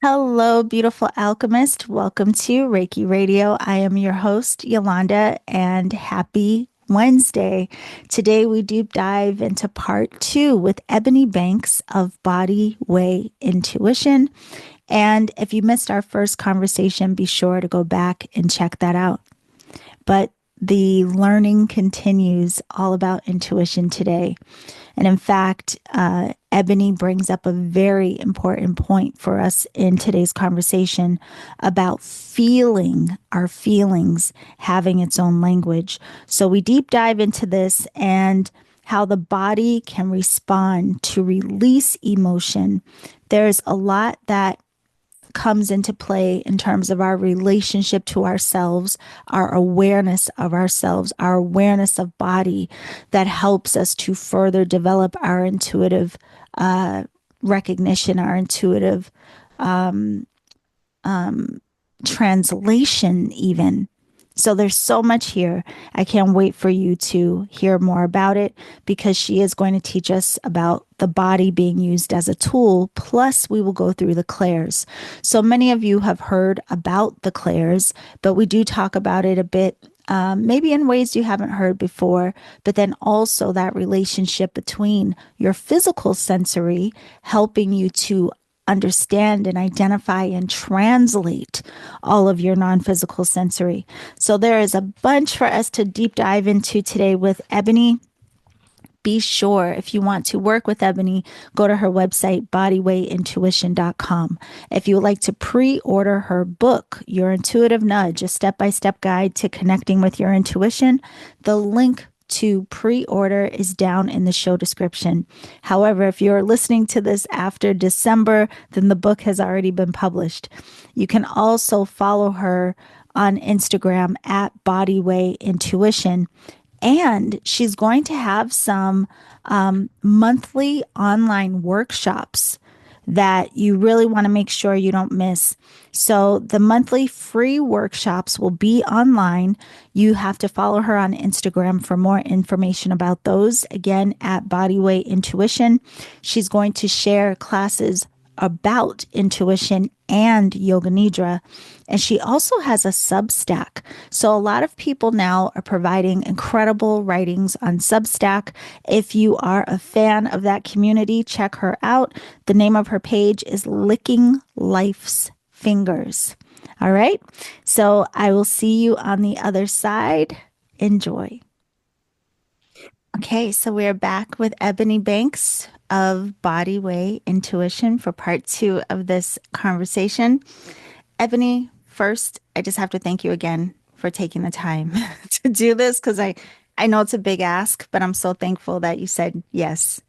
Hello, beautiful alchemist. Welcome to Reiki Radio. I am your host, Yolanda, and happy Wednesday. Today, we deep dive into part two with Eboni Banks of Body Way Intuition. And if you missed our first conversation, be sure to go back and check that out. But the learning continues all about intuition today. And in fact, Ebony brings up a very important point for us in today's conversation about feeling our feelings having its own language. So we deep dive into this and how the body can respond to release emotion. There's a lot that comes into play in terms of our relationship to ourselves, our awareness of ourselves, our awareness of body that helps us to further develop our intuitive recognition, our intuitive translation, even. So there's so much here. I can't wait for you to hear more about it because she is going to teach us about the body being used as a tool. Plus, we will go through the clairs. So many of you have heard about the clairs, but we do talk about it a bit. Maybe in ways you haven't heard before, but then also that relationship between your physical sensory helping you to understand and identify and translate all of your non-physical sensory. So there is a bunch for us to deep dive into today with Ebony. Be sure if you want to work with Ebony, go to her website, bodywayintuition.com. If you would like to pre-order her book, Your Intuitive Nudge, a step-by-step guide to connecting with your intuition, the link to pre-order is down in the show description. However, if you're listening to this after December, then the book has already been published. You can also follow her on Instagram at Bodyway Intuition. And she's going to have some monthly online workshops that you really want to make sure you don't miss. So the monthly free workshops will be online. You have to follow her on Instagram for more information about those. Again, at Bodyway Intuition. She's going to share classes about intuition and yoga nidra. And she also has a Substack. So a lot of people now are providing incredible writings on Substack. If you are a fan of that community, check her out. The name of her page is Licking Life's Fingers. All right. So I will see you on the other side. Enjoy. Okay, so we're back with Ebony Banks of Bodyway Intuition for part two of this conversation. Ebony, first, I just have to thank you again for taking the time to do this because I know it's a big ask, but I'm so thankful that you said yes.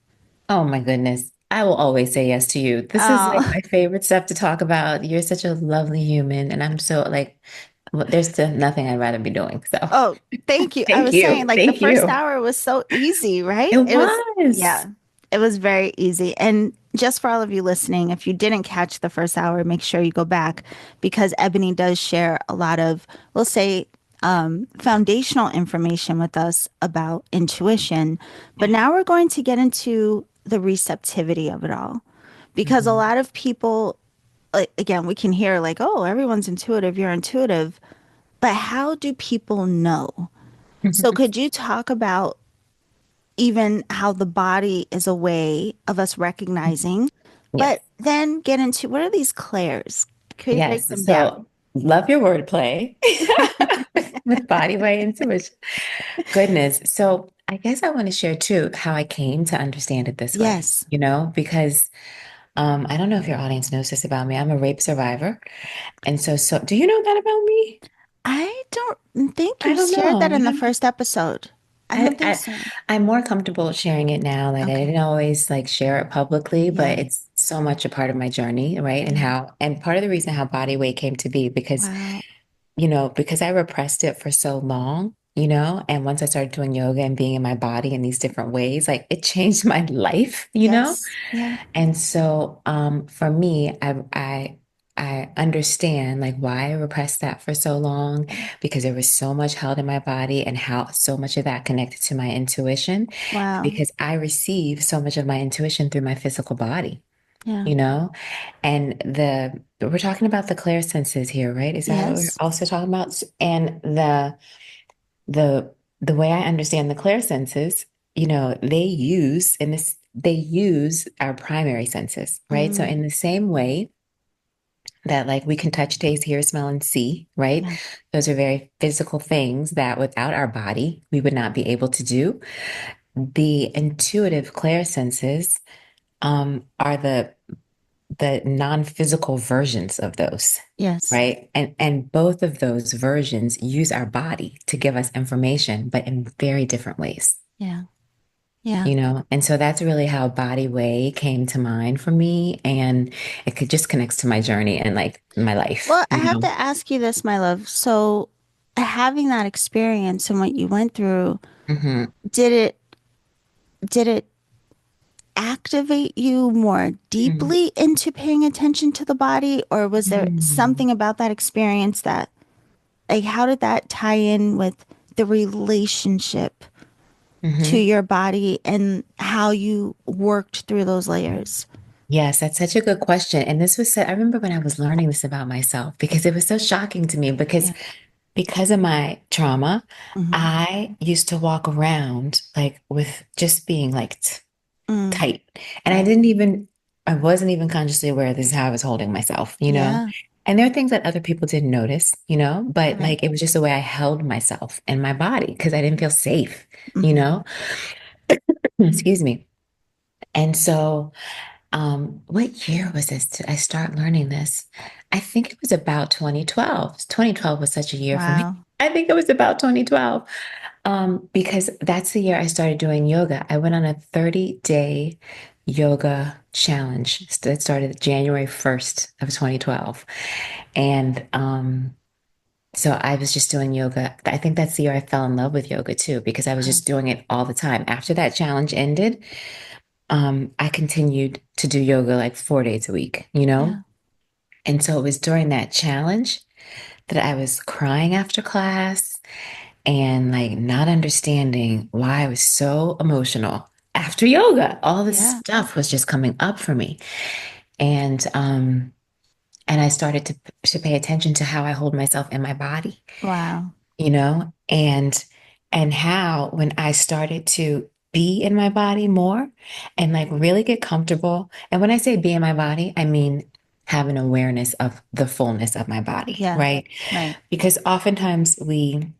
Oh my goodness. I will always say yes to you. This is like Oh, my favorite stuff to talk about. You're such a lovely human, and I'm so like, well, there's nothing I'd rather be doing. So oh, thank you. I thank was saying you. like the Thank first you. hour was so easy, right? It It was, was. yeah, it was very easy. And just for all of you listening, if you didn't catch the first hour, make sure you go back because Ebony does share a lot of, we'll say, foundational information with us about intuition. But now we're going to get into the receptivity of it all because a Mhm. lot of people, like, again, we can hear like, oh, everyone's intuitive, you're intuitive. But how do people know? So could you talk about even how the body is a way of us recognizing, Yes. but then get into what are these clairs? Could you break Yes. them down? So love your wordplay with body weight intuition. Goodness. So I guess I want to share too how I came to understand it this way, Yes. because I don't know if your audience knows this about me. I'm a rape survivor. And so do you know that about me? I don't think I you don't shared know. that in the first episode. I I, don't think I so. I'm more comfortable sharing it now. Like I Okay. didn't always like share it publicly, but Yeah. it's so much a part of my journey, right? Yeah. And part of the reason how body weight came to be because, Wow. because I repressed it for so long, and once I started doing yoga and being in my body in these different ways, like it changed my life. Yes. Yeah. And so for me, I understand like why I repressed that for so long because there was so much held in my body and how so much of that connected to my intuition Wow. because I receive so much of my intuition through my physical body. Yeah. you know? And we're talking about the clair senses here, right? Is that what we're Yes. also talking about? And the the way I understand the clair senses, they use our primary senses, right? So Mm, in the same way that like we can touch, taste, hear, smell, and see, right? yeah. Those are very physical things that without our body, we would not be able to do. The intuitive clair senses are the non-physical versions of those, Yes. right? And both of those versions use our body to give us information, but in very different ways, Yeah. Yeah. And so that's really how body way came to mind for me. And it could just connects to my journey and like my life, Well, I have to ask you this, my love. So, having that experience and what you went through, Hmm. did it did it activate you more Hmm. deeply into paying attention to the body, or was there Hmm. something about that experience that, like, how did that tie in with the relationship to Hmm. your body and how you worked through those layers? Yes, that's such a good question. And this was said, I remember when I was learning this about myself because it was so shocking to me Yeah. because of my trauma, Hmm. I used to walk around like with just being like Mm, tight. And right. I wasn't even consciously aware this is how I was holding myself. Yeah. And there are things that other people didn't notice, but Right. like it was just the way I held myself and my body because I didn't feel safe, you Hmm. know? Excuse me. And so, what year was this? Did I start learning this? I think it was about 2012. 2012 was such a year for me. Wow. I think it was about 2012. Because that's the year I started doing yoga. I went on a 30-day yoga challenge that started January 1st of 2012. And so I was just doing yoga. I think that's the year I fell in love with yoga too, because I was Wow. just doing it all the time. After that challenge ended, I continued to do yoga like 4 days a week. Yeah. And so it was during that challenge that I was crying after class and like not understanding why I was so emotional after yoga. All this Yeah. stuff was just coming up for me. And I started to pay attention to how I hold myself in my body, Wow. you know, and how when I started to be in my body more and like really get comfortable. And when I say be in my body, I mean have an awareness of the fullness of my body, Yeah. right? Right. Because oftentimes we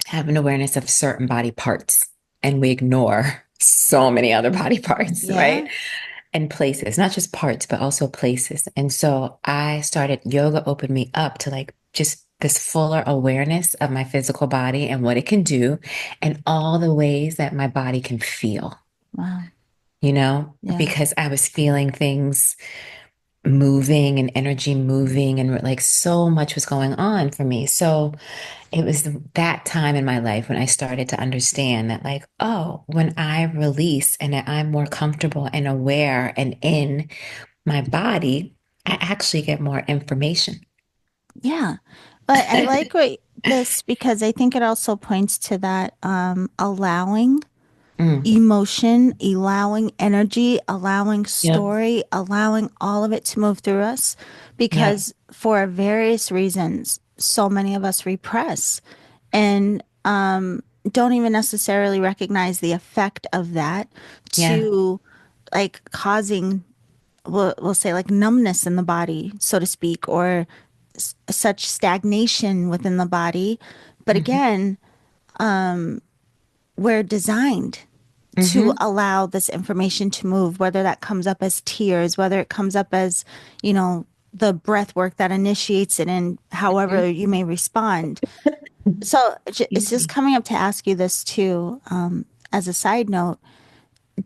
have an awareness of certain body parts and we ignore so many other body parts, right? Yeah. And places, not just parts, but also places. And so I started, yoga opened me up to like just this fuller awareness of my physical body and what it can do and all the ways that my body can feel, Wow. Yeah. because I was feeling things moving and energy moving and like so much was going on for me. So it was that time in my life when I started to understand that, like, oh, when I release and that I'm more comfortable and aware and in my body, I actually get more information. Yeah. But I like what this because I think it also points to that allowing Mm, emotion, allowing energy, allowing yep, story, allowing all of it to move through us yep, because for various reasons, so many of us repress and don't even necessarily recognize the effect of that yeah, to like causing we'll say like numbness in the body, so to speak, or such stagnation within the body. But hmm, again, we're designed to hmm, allow this information to move, whether that comes up as tears, whether it comes up as, the breath work that initiates it and however hmm. you may respond. So it's Excuse just me. coming up to ask you this too, as a side note.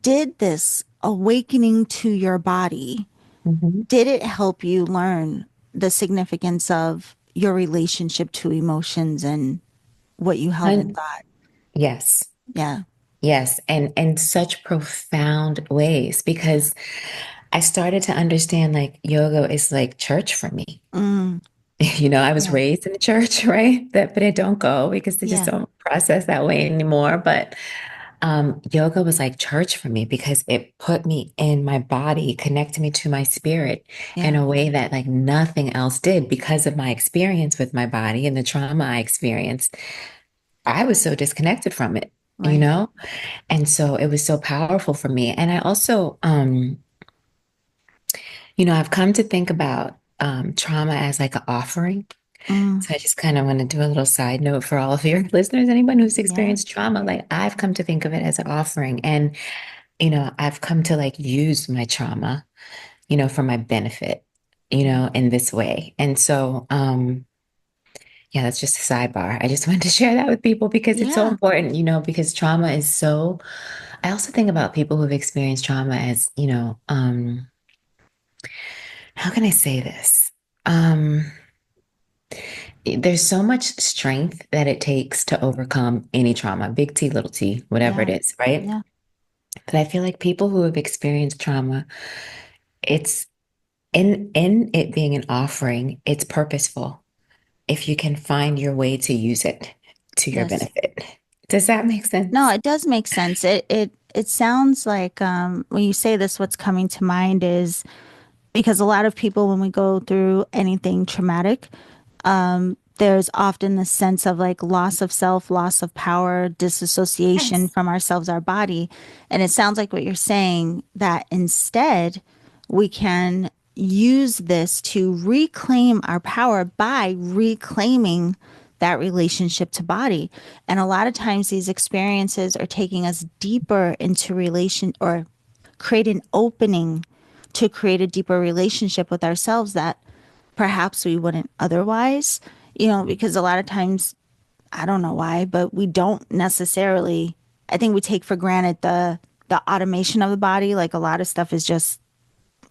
Did this awakening to your body, Mhm. did it help you learn the significance of your relationship to emotions and what you held in Hun- thought? Yes, Yeah. yes, and such profound ways because I started to understand like yoga is like church for me. Mm, I was yeah. raised in the church, right? But I don't go because they just Yeah. don't process that way anymore. But yoga was like church for me because it put me in my body, connected me to my spirit in Yeah. a way that like nothing else did because of my experience with my body and the trauma I experienced. I was so disconnected from it, you Right. know? And so it was so powerful for me. And I also, I've come to think about trauma as like an offering. Mm, So I just kind of want to do a little side note for all of your listeners, anyone who's yeah. experienced trauma, like I've come to think of it as an offering. And, I've come to like use my trauma, for my benefit, in this way. And so, yeah, that's just a sidebar. I just wanted to share that with people because it's so Yeah. important, because trauma is so, I also think about people who've experienced trauma as, how can I say this? Um, there's so much strength that it takes to overcome any trauma, big T, little t, whatever it Yeah. is, right? Yeah. But I feel like people who have experienced trauma, it's in it being an offering, it's purposeful if you can find your way to use it to your Yes. benefit. Does that make No, sense? it does make sense. It sounds like when you say this, what's coming to mind is because a lot of people, when we go through anything traumatic, there's often this sense of like loss of self, loss of power, disassociation Yes. from ourselves, our body. And it sounds like what you're saying that instead we can use this to reclaim our power by reclaiming that relationship to body. And a lot of times these experiences are taking us deeper into relation or create an opening to create a deeper relationship with ourselves that perhaps we wouldn't otherwise, because a lot of times, I don't know why, but we don't necessarily, I think we take for granted the automation of the body. Like a lot of stuff is just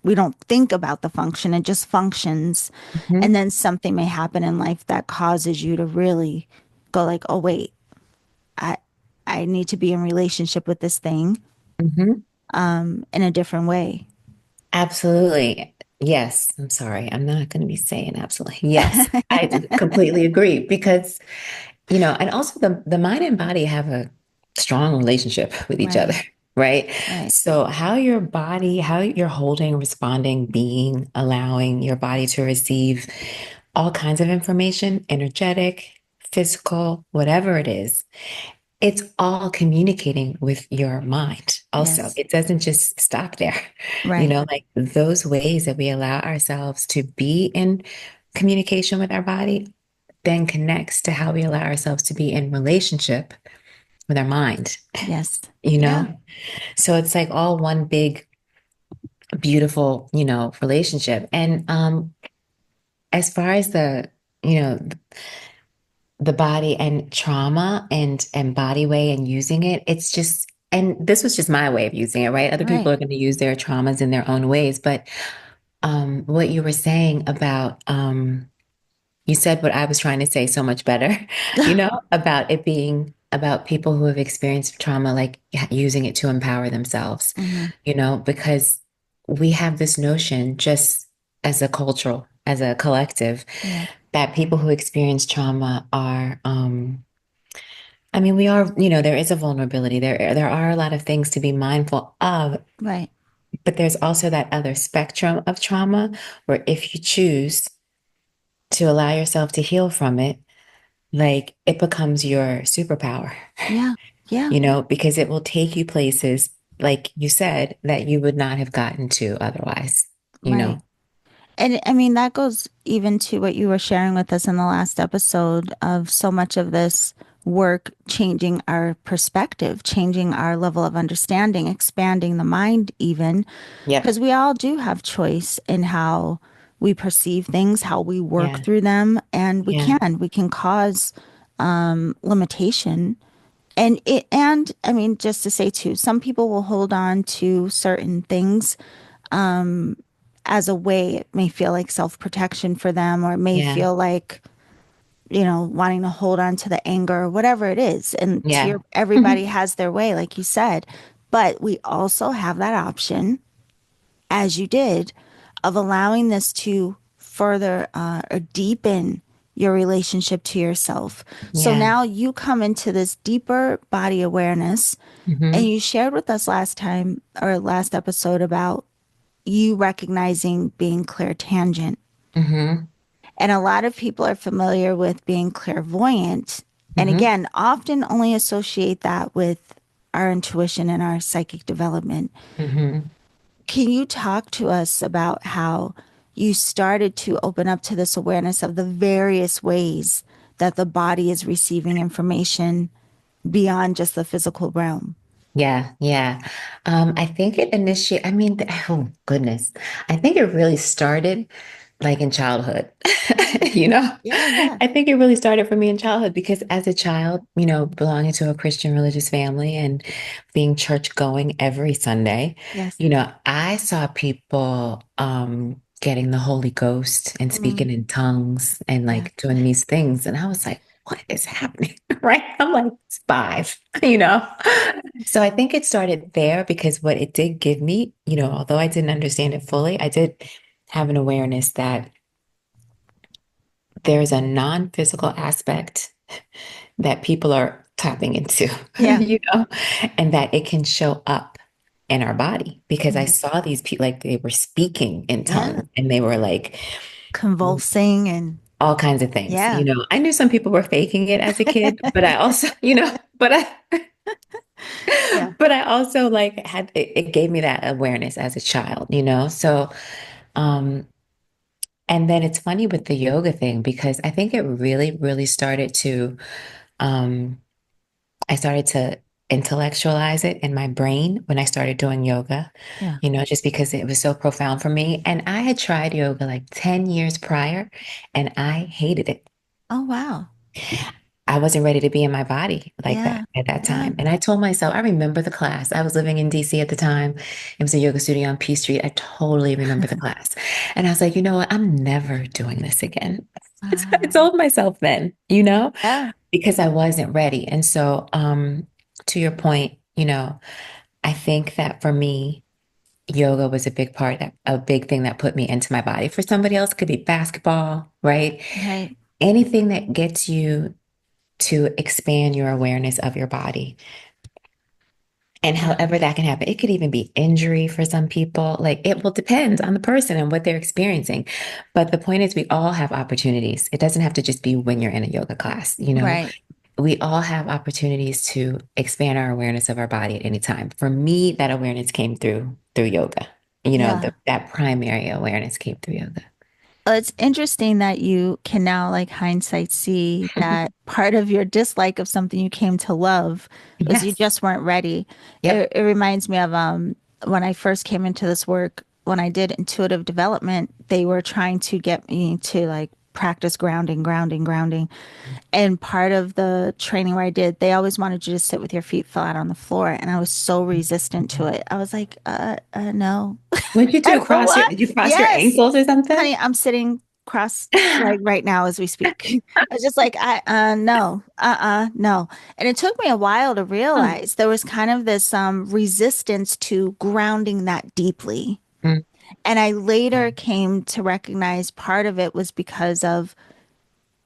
we don't think about the function, it just functions. And hmm then something may happen in life that causes you to really go like, oh wait, I I need to be in relationship with this thing hmm in a different way. Absolutely. Yes. I'm sorry. I'm not going to be saying absolutely. Yes. I completely agree because, and also the mind and body have a strong relationship with each other, Right, right? right. So how you're holding, responding, being, allowing your body to receive all kinds of information, energetic, physical, whatever it is, it's all communicating with your mind also. Yes. It doesn't just stop there. Right. Like those ways that we allow ourselves to be in communication with our body then connects to how we allow ourselves to be in relationship with our mind, Yes. you Yeah. know? So it's like all one big, beautiful, relationship. And as far as you know, the body and trauma and body way and using it, it's just, and this was just my way of using it, right? Other people Right. are going to use their traumas in their own ways. But what you were saying about you said what I was trying to say so much better, about it being about people who have experienced trauma, like using it to empower themselves, Hmm. because we have this notion just as a collective, Yeah. that people who experience trauma are, I mean, we are, there is a vulnerability. There are a lot of things to be mindful of, Right. but there's also that other spectrum of trauma where if you choose to allow yourself to heal from it, like it becomes your superpower, Yeah. Yeah. because it will take you places, like you said, that you would not have gotten to otherwise, you Right. know? And I mean, that goes even to what you were sharing with us in the last episode of so much of this work changing our perspective, changing our level of understanding, expanding the mind, even Yep. because we all do have choice in how we perceive things, how we work Yeah. through them, and Yeah. we can cause limitation. And I mean, just to say too, some people will hold on to certain things as a way. It may feel like self protection for them, or it may Yeah. feel like, wanting to hold on to the anger or whatever it is. And to Yeah. your, everybody has their way, like you said. But we also have that option, as you did, of allowing this to further or deepen your relationship to yourself. So Yeah. now you come into this deeper body awareness, and Hmm. you shared with us last time or last episode about you recognizing being clairtangent. Hmm. And a lot of people are familiar with being clairvoyant. And Hmm. again, often only associate that with our intuition and our psychic development. Hmm. Can you talk to us about how you started to open up to this awareness of the various ways that the body is receiving information beyond just the physical realm? Yeah, yeah. I think it initiated, I mean, oh goodness. I think it really started like in childhood. You know, Yeah, yeah. I think it really started for me in childhood because as a child, belonging to a Christian religious family and being church going every Sunday, Yes. I saw people getting the Holy Ghost and Mm, speaking in tongues and yeah. like doing these things. And I was like, what is happening? Right? I'm like, it's five, you know? So I think it started there because what it did give me, although I didn't understand it fully, I did have an awareness that there's a non-physical aspect that people are tapping into, Yeah. and that it can show up in our body because I Mhm. saw these people like they were speaking in Yeah. tongues and they were like Convulsing and all kinds of things. yeah. I knew some people were faking it as a kid, but I also, Yeah. but I also like had it gave me that awareness as a child, So, um, and then it's funny with the yoga thing because I think it really, really started to um I started to intellectualize it in my brain when I started doing yoga, Yeah. just because it was so profound for me. And I had tried yoga like 10 years prior and I hated it. Oh, wow. I wasn't ready to be in my body like that Yeah. at that Yeah. time. And I told myself, I remember the class. I was living in DC at the time. It was a yoga studio on P Street. I totally remember the class. And I was like, you know what? I'm never doing this again. So I Wow. told myself then, Yeah. because I wasn't ready. And so, to your point, I think that for me, yoga was a big thing that put me into my body. For somebody else, it could be basketball, right? Right. Anything that gets you to expand your awareness of your body. And Yeah. however that can happen, it could even be injury for some people. Like it will depend on the person and what they're experiencing. But the point is, we all have opportunities. It doesn't have to just be when you're in a yoga class, Right. we all have opportunities to expand our awareness of our body at any time. For me, that awareness came through yoga. Yeah. That primary awareness came through yoga. It's interesting that you can now, like hindsight, see that part of your dislike of something you came to love was you Yes. just weren't ready. It, Yep. it reminds me of when I first came into this work, when I did intuitive development, they were trying to get me to like practice grounding, grounding, grounding. And part of the training where I did, they always wanted you to sit with your feet flat on the floor. And I was so resistant to it. I was like, no. What'd you I do? don't know why. Did you cross your Yes. ankles or something? Honey, I'm sitting cross like right now as we speak. I was just like, no, no. And it took me a while to Huh. realize there was kind of this resistance to grounding that deeply. Mm. And I later came to recognize part of it was because of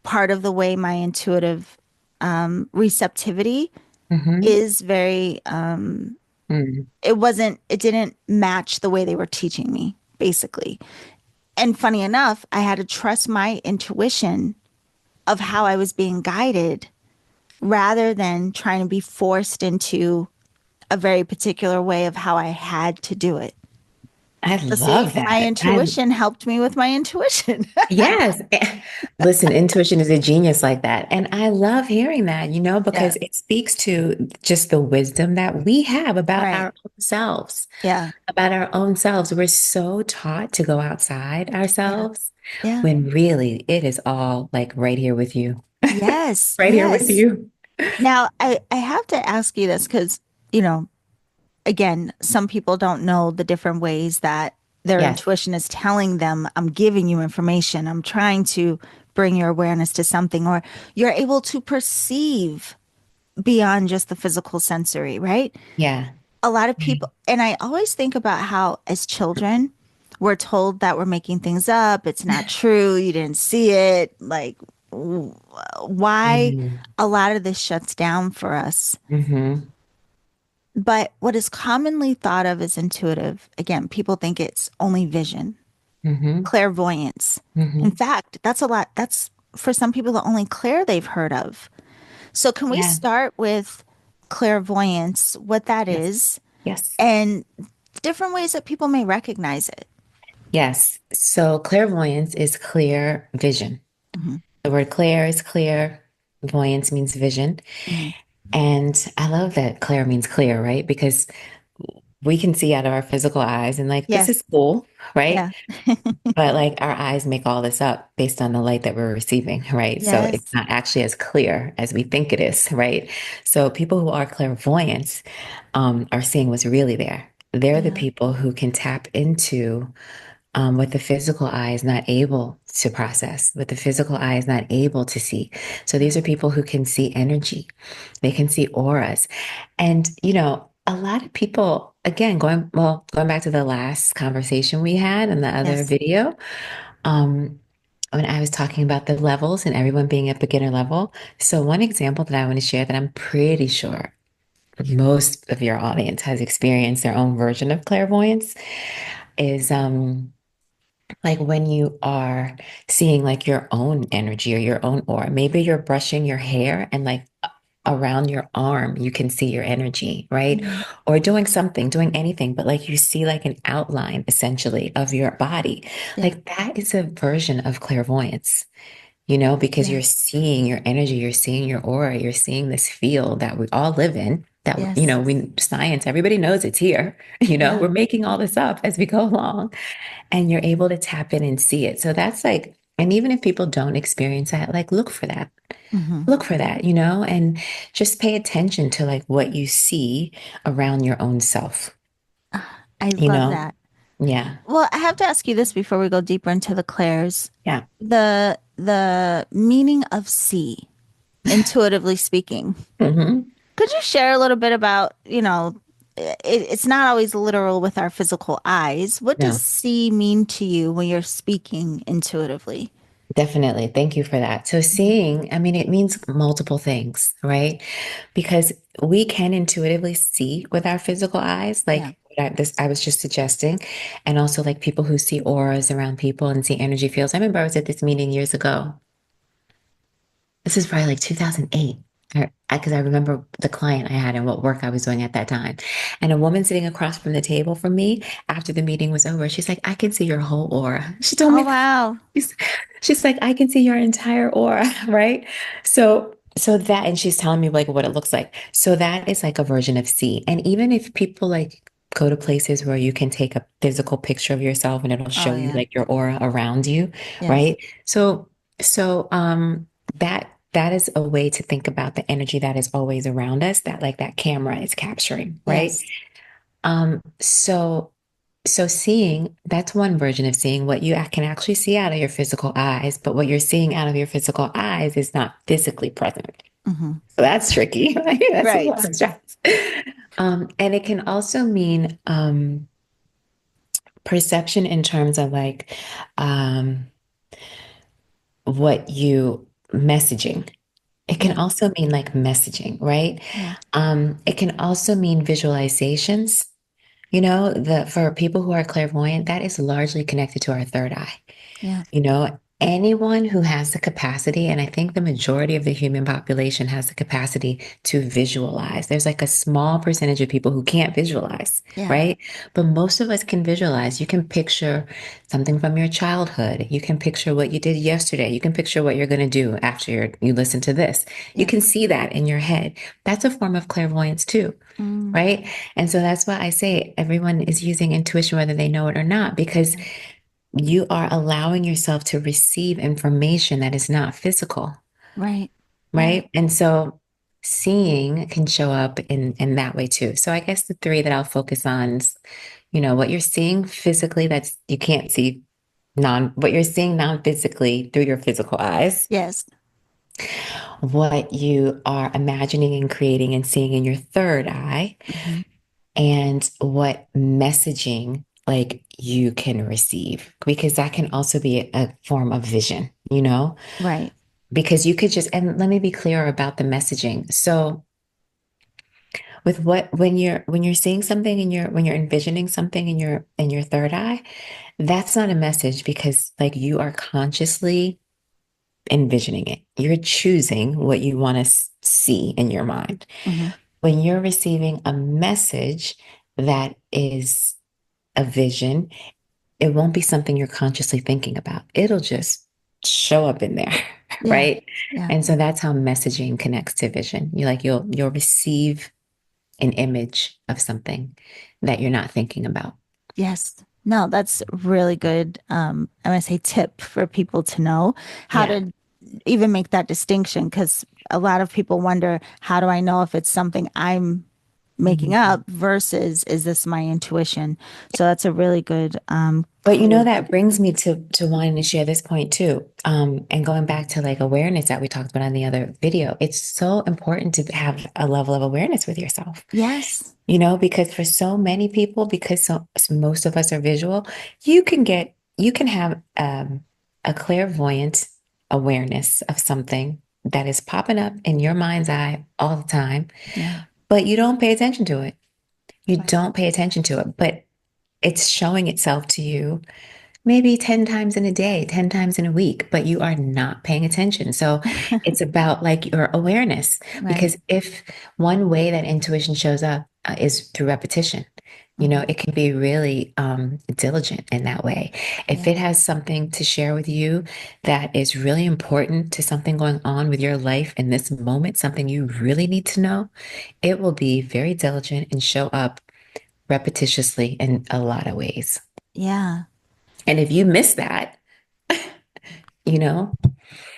part of the way my intuitive receptivity Mm-hmm. is very, Mm. it didn't match the way they were teaching me, basically. And funny enough, I had to trust my intuition of how I was being guided rather than trying to be forced into a very particular way of how I had to do it. I So see, love my that. intuition helped me with my intuition. Yes. Listen, intuition is a genius like that. And I love hearing that, Yeah. because it speaks to just the wisdom that we have about our Right. own selves, Yeah. about our own selves. We're so taught to go outside Yeah. ourselves Yeah. when really it is all like right here with you, Yes. right here with Yes. you. Now, I have to ask you this because, you know, again, some people don't know the different ways that their Yes. intuition is telling them, I'm giving you information, I'm trying to bring your awareness to something, or you're able to perceive beyond just the physical sensory, right? Yeah. A lot of people, and I always think about how, as children, we're told that we're making things up, it's not true, you didn't see it, like, why Mm-hmm. a lot of this shuts down for us. Mm-hmm. But what is commonly thought of as intuitive, again, people think it's only vision, Mm-hmm. clairvoyance. In Mm-hmm. fact, that's for some people the only clair they've heard of. So, can we Yeah. start with clairvoyance, what that Yes. is, Yes. and different ways that people may recognize it? Yes. So clairvoyance is clear vision. Hmm. The word clear is clear. Voyance means vision. Hmm. And I love that clear means clear, right? Because we can see out of our physical eyes and like, this Yes. is cool, right? Yeah. But like our eyes make all this up based on the light that we're receiving, right? So it's Yes. not actually as clear as we think it is, right? So people who are clairvoyants are seeing what's really there. They're the Yeah. people who can tap into what the physical eye is not able to process, what the physical eye is not able to see. So these are Right. people who can see energy, they can see auras. And, a lot of people, again, going back to the last conversation we had in the other Yes. video, um, when I was talking about the levels and everyone being at beginner level. So one example that I want to share that I'm pretty sure most of your audience has experienced their own version of clairvoyance is like when you are seeing like your own energy or your own aura, maybe you're brushing your hair and like around your arm, you can see your energy, right? Hmm. Or doing something, doing anything, but like you see like an outline essentially of your body. Yeah. Like that is a version of clairvoyance, because Yeah. you're seeing your energy, you're seeing your aura, you're seeing this field that we all live in. That, Yes. science, everybody knows it's here. Yeah. We're making all this up as we go along and you're able to tap in and see it. So that's like, and even if people don't experience that, like look for that. Hmm. Look for that, and just pay attention to like what you see around your own self, I you love know? that. Yeah. Well, I have to ask you this before we go deeper into the clairs. Yeah. The meaning of see, intuitively speaking. Hmm. Could you share a little bit about, it's not always literal with our physical eyes. What does No, see mean to you when you're speaking intuitively? definitely. Thank you for that. So Mhm. seeing, I mean, it means multiple things, right? Because we can intuitively see with our physical eyes, Yeah. like I was just suggesting, and also like people who see auras around people and see energy fields. I remember I was at this meeting years ago. This is probably like 2008. Because I remember the client I had and what work I was doing at that time. And a woman sitting across from the table from me after the meeting was over, she's like, I can see your whole aura. She told Oh, me that. wow. She's, she's like, I can see your entire aura, right? So that, and she's telling me like what it looks like. So that is like a version of see. And even if people like go to places where you can take a physical picture of yourself and it'll Oh, show you yeah. like your aura around you, Yes. right? So that is a way to think about the energy that is always around us that like that camera is capturing, right? Yes. So seeing, that's one version of seeing what you can actually see out of your physical eyes, but what you're seeing out of your physical eyes is not physically present. Hmm. So that's tricky, right? That's a lot Right. of stress. And it can also mean perception in terms of like um, what you messaging. It can Yeah. also mean like messaging, right? Yeah. It can also mean visualizations. The for people who are clairvoyant, that is largely connected to our third eye. Yeah. Anyone who has the capacity, and I think the majority of the human population has the capacity to visualize. There's like a small percentage of people who can't visualize, Yeah. right? But most of us can visualize. You can picture something from your childhood. You can picture what you did yesterday. You can picture what you're going to do after you listen to this. You Yeah. can see that in your head. That's a form of clairvoyance too, Mm. right? And so that's why I say everyone is using intuition, whether they know it or not, because Yeah. you are allowing yourself to receive information that is not physical, Right. Right. right? And so seeing can show up in that way too. So I guess the three that I'll focus on is, what you're seeing physically that's you can't see what you're seeing non-physically through your physical eyes, Yes. what you are imagining and creating and seeing in your third eye, Hmm. and what messaging like you can receive because that can also be a form of vision. Right. because you could just, and let me be clear about the messaging. So with what, when you're seeing something in your, when you're envisioning something in your third eye, that's not a message because like you are consciously envisioning it. You're choosing what you want to see in your mind. Hmm. When you're receiving a message that is a vision, it won't be something you're consciously thinking about. It'll just show up in there, Yeah. right? Yeah. And so that's how messaging connects to vision. You like you'll receive an image of something that you're not thinking about. Yes. No, that's really good. I'm gonna say tip for people to know how Yeah. to even make that distinction because a lot of people wonder, how do I know if it's something I'm making Mhm. up versus is this my intuition? So that's a really good But you know, clue. that brings me to wanting to share this point too. And going back to like awareness that we talked about in the other video, it's so important to have a level of awareness with yourself. Yes. You know, because for so many people, because most of us are visual, you can have a clairvoyant awareness of something that is popping up in your mind's eye all the time, Yeah. but you don't pay attention to it. You Right. don't pay attention to it, but it's showing itself to you maybe 10 times in a day, 10 times in a week, but you are not paying attention. So it's about like your awareness, Right. because if one way that intuition shows up is through repetition, you know, Hmm. it can be really diligent in that way. If Yeah. it has something to share with you that is really important to something going on with your life in this moment, something you really need to know, it will be very diligent and show up repetitiously in a lot of ways. Yeah. And if you miss that, you know,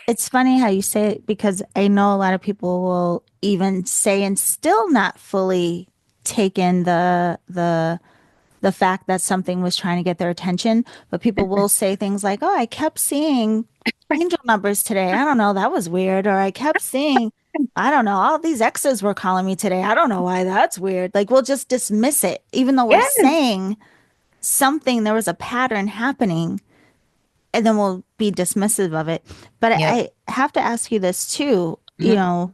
It's funny how you say it because I know a lot of people will even say and still not fully take in the fact that something was trying to get their attention, but people will say things like, "Oh, I kept seeing angel numbers today. I don't know, that was weird." Or I kept seeing, I don't know, all these exes were calling me today. I don't know why that's weird. Like we'll just dismiss it, even though we're yes. saying something, there was a pattern happening, and then we'll be dismissive of it. But Yep. I have to ask you this too, Mhm.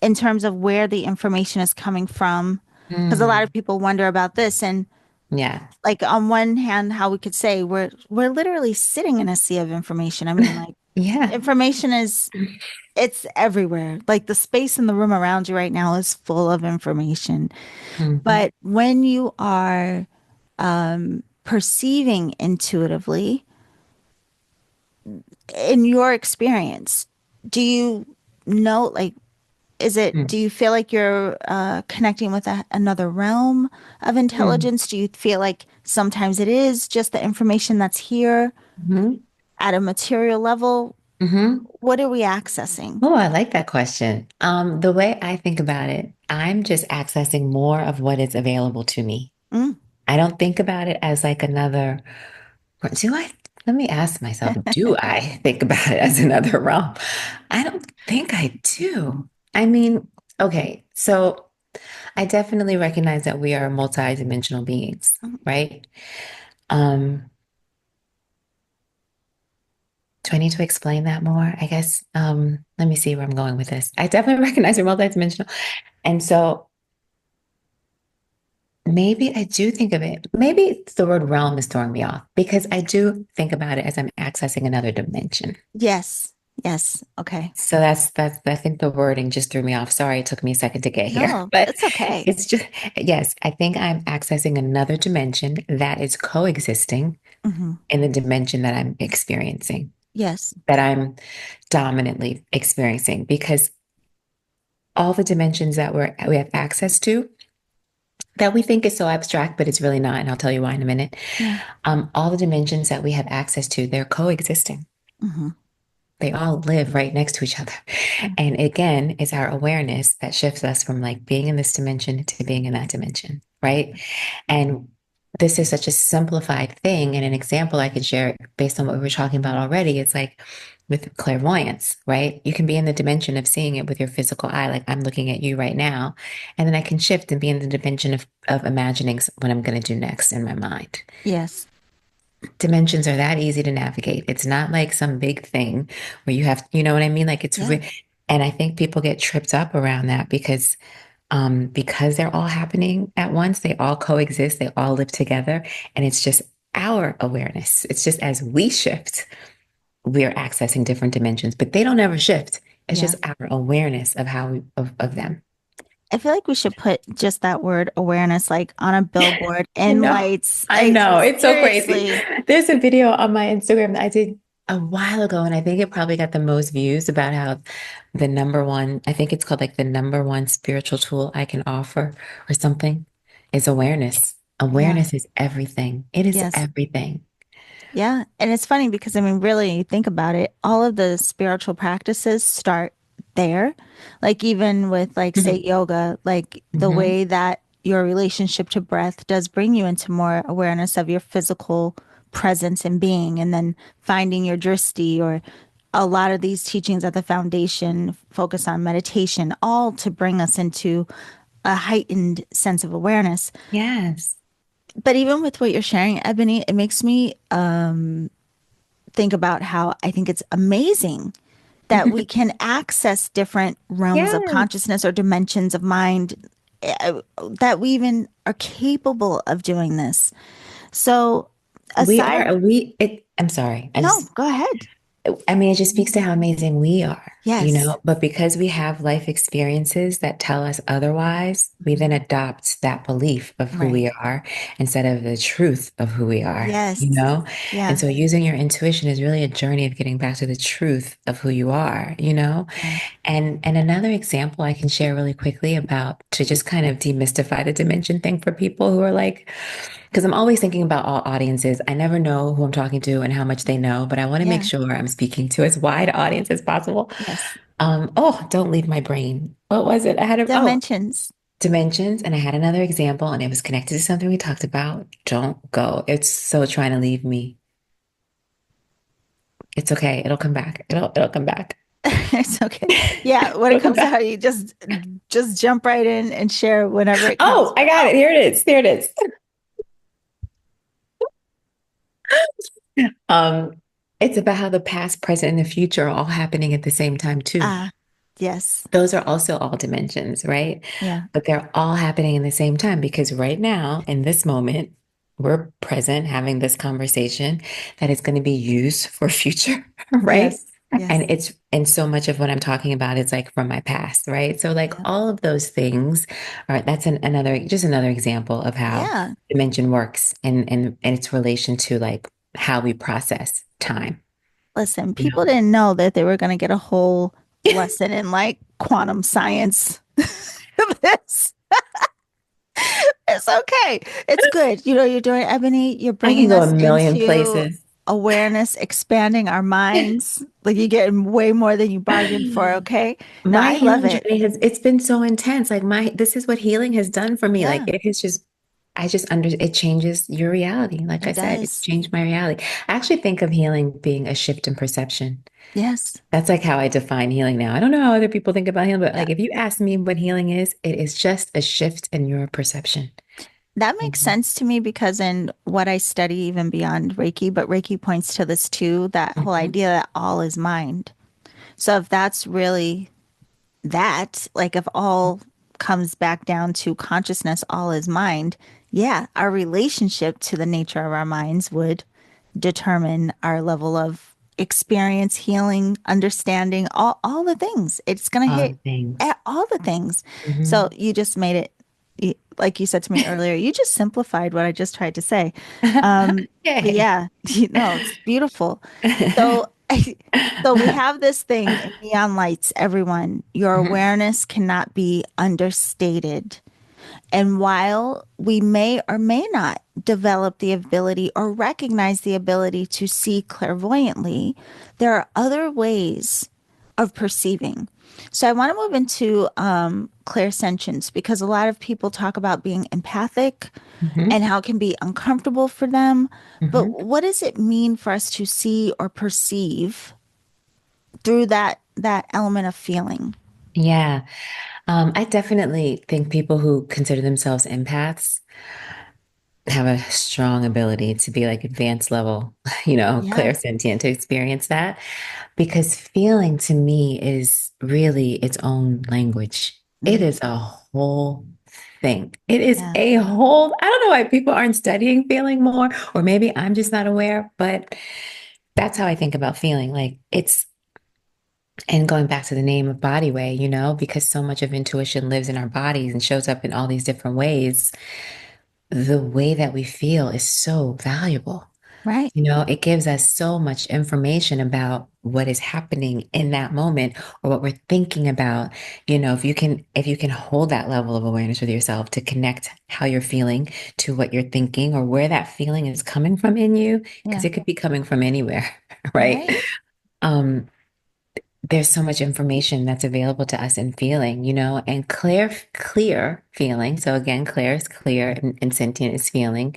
in terms of where the information is coming from, because a lot of Mm. people wonder about this. And Yeah. like on one hand, how we could say we're literally sitting in a sea of information. I mean, like Yeah. information is it's everywhere. Like the space in the room around you right now is full of information. Mhm. But when you are perceiving intuitively, in your experience, do you know, like, is it, Mm. do you feel like you're connecting with another realm of Mm. intelligence? Do you feel like sometimes it is just the information that's here Mhm. at a material level? Mhm. What are we accessing? Oh, I like that question. The way I think about it, I'm just accessing more of what is available to me. Mm. I don't think about it as like another, do I? Let me ask myself, do I think about it as another realm? I don't think I do. I mean, okay, so I definitely recognize that we are multidimensional beings, right? Um, do I need to explain that more? I guess, let me see where I'm going with this. I definitely recognize we're multidimensional. And so maybe I do think of it, maybe the word realm is throwing me off because I do think about it as I'm accessing another dimension. Yes. Yes. Okay. So I think the wording just threw me off. Sorry, it took me a second to get here, No, but it's okay. it's just, yes, I think I'm accessing another dimension that is coexisting Hmm. in the dimension that I'm experiencing, Yes. that I'm dominantly experiencing, because all the dimensions that we have access to that we think is so abstract, but it's really not. And I'll tell you why in a minute. Yeah. All the dimensions that we have access to, they're coexisting. Hmm. They all live right next to each other. Yeah. And again, it's our awareness that shifts us from like being in this dimension to being in that dimension, right? And this is such a simplified thing. And an example I could share based on what we were talking about already, it's like with clairvoyance, right? You can be in the dimension of seeing it with your physical eye, like I'm looking at you right now. And then I can shift and be in the dimension of imagining what I'm going to do next in my mind. Yes. dimensions are that easy to navigate. It's not like some big thing where you have, you know what I mean? Like it's Yeah. and I think people get tripped up around that because they're all happening at once, they all coexist, they all live together, and it's just our awareness. It's just as we shift, we're accessing different dimensions, but they don't ever shift. It's Yeah. just our awareness of how we of them. I feel like we should put just that word awareness like on a billboard I in know. lights. I I know. It's so crazy. seriously. There's a video on my Instagram that I did a while ago, and I think it probably got the most views about how the number one, I think it's called like the number one spiritual tool I can offer or something is awareness. Yeah. Awareness is everything. It is Yes. everything. Yeah. And it's funny because I mean, really, you think about it, all of the spiritual practices start there. Like even with like say Hmm. yoga, like the Hmm. way that your relationship to breath does bring you into more awareness of your physical presence and being, and then finding your drishti or a lot of these teachings at the foundation focus on meditation, all to bring us into a heightened sense of awareness. Yes. But even with what you're sharing, Ebony, it makes me think about how I think it's amazing that we can access different realms of Yes. consciousness or dimensions of mind, that we even are capable of doing this. So, We aside, are, we, it, I'm sorry. no, go ahead. I mean, it just speaks to how amazing we are, you Yes. know, but because we have life experiences that tell us otherwise, we then Mhm. adopt that belief of who Right. we are instead of the truth of who we are, you Yes. know? And Yeah. so using your intuition is really a journey of getting back to the truth of who you are, you know? Yeah. And another example I can share really quickly about to just kind of demystify the dimension thing for people who are like, because I'm always thinking about all audiences. I never know who I'm talking to and how much they know, but I want to make Yeah. sure I'm speaking to as wide audience as possible. Yes. Oh, don't leave my brain. What was it? I had Dimensions. dimensions, and I had another example, and it was connected to something we talked about. Don't go. It's so trying to leave me. It's okay. It'll come back. It'll come back. It's okay. Yeah, when it It'll come comes to back. how you just jump right in and share whenever it comes. Oh, I got it. Oh, Here it is. Here it is. Um, it's about how the past, present, and the future are all happening at the same time too. ah, yes. Those are also all dimensions, right? Yeah. But they're all happening in the same time because right now, in this moment, we're present having this conversation that is going to be used for future, right? Yes. Yes. And so much of what I'm talking about is like from my past, right? So like Yeah. all of those things are that's another just another example of how Yeah. dimension works and its relation to like how we process time, Listen, you people didn't know that they were going to get a whole know? lesson in like quantum science. This it's okay. It's good. You know, you're doing Ebony, you're I can bringing go a us million into places. awareness, expanding our minds. Like you're getting way more than you bargained for. Okay. No, My I love healing it. journey it's been so intense. Like this is what healing has done for me. Like Yeah, it has just, I just it changes your reality. Like I it said, it's does. changed my reality. I actually think of healing being a shift in perception. Yes. That's like how I define healing now. I don't know how other people think about healing, but Yeah. like if you ask me what healing is, it is just a shift in your perception. That makes Mhm. sense to me because in what I study, even beyond Reiki, but Reiki points to this too, that whole Mhm. idea that all is mind. So if that's really that, like if all comes back down to consciousness, all is mind, yeah, our relationship to the nature of our minds would determine our level of experience, healing, understanding, all the things. It's going to All hit the things. at all the things. So Mhm. you just made it, like you said to me earlier, you just simplified what I just tried to say. But Yay. yeah, you know, it's beautiful. So, so we have this thing in neon lights, everyone. Your Mhm. awareness cannot be understated. And while we may or may not develop the ability or recognize the ability to see clairvoyantly, there are other ways of perceiving. So I want to move into clairsentience because a lot of people talk about being empathic Mhm. and how it can be uncomfortable for them. But Mhm. what does it mean for us to see or perceive through that element of feeling? Yeah. I definitely think people who consider themselves empaths, have a strong ability to be like advanced level, Yeah. clairsentient to experience that. Because feeling to me is really its own language. It Mm, is a whole thing. It is yeah. a whole, I don't know why people aren't studying feeling more, or maybe I'm just not aware, but that's how I think about feeling. Like it's, and going back to the name of body way, because so much of intuition lives in our bodies and shows up in all these different ways, the way that we feel is so valuable. Right. It gives us so much information about what is happening in that moment or what we're thinking about. If you can hold that level of awareness with yourself to connect how you're feeling to what you're thinking or where that feeling is coming from in you, because Yeah. it could be coming from anywhere, right? Right. Um, there's so much information that's available to us in feeling, and clear feeling. So again, clear is clear and sentient is feeling.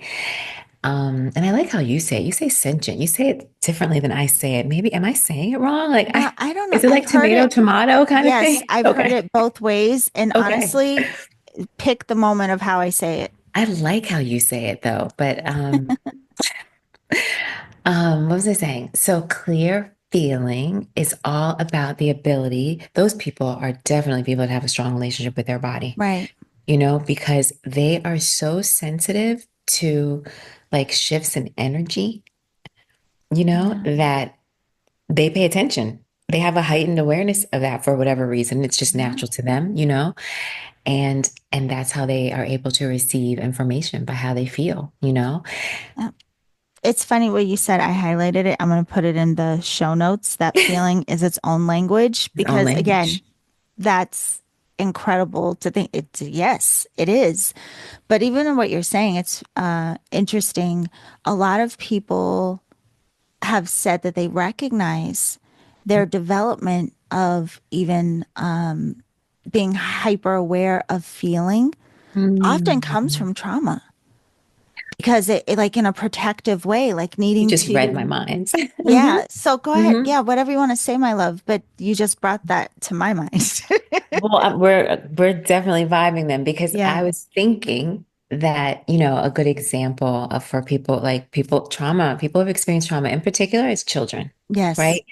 And I like how you say it. You say sentient. You say it differently than I say it. Maybe am I saying it wrong? No, I don't know. Is it I've like heard tomato, it. tomato kind of Yes, thing? I've heard Okay. it both ways. And Okay. honestly, pick the moment of how I say it. I like how you say it though, but what was I saying? So clear feeling is all about the ability. Those people are definitely people that have a strong relationship with their body, Right. because they are so sensitive to like shifts in energy, Yeah. that they pay attention. They have a heightened awareness of that for whatever reason. It's just Yeah. natural to them. And that's how they are able to receive information by how they feel. Yeah. It's funny what you said. I highlighted it. I'm going to put it in the show notes. That feeling is its own language His own because, again, language. that's incredible to think. Yes, it is. But even in what you're saying, it's interesting. A lot of people have said that they recognize their development of even being hyper aware of feeling often comes Mm. from trauma because it like in a protective way, like You needing just read my to, mind. hmm yeah. So go ahead. hmm Yeah. Whatever you want to say, my love. But you just brought that to my mind. Well, we're definitely vibing them because Yeah. I was thinking that, a good example of for people like people who have experienced trauma in particular is children, Yes. right?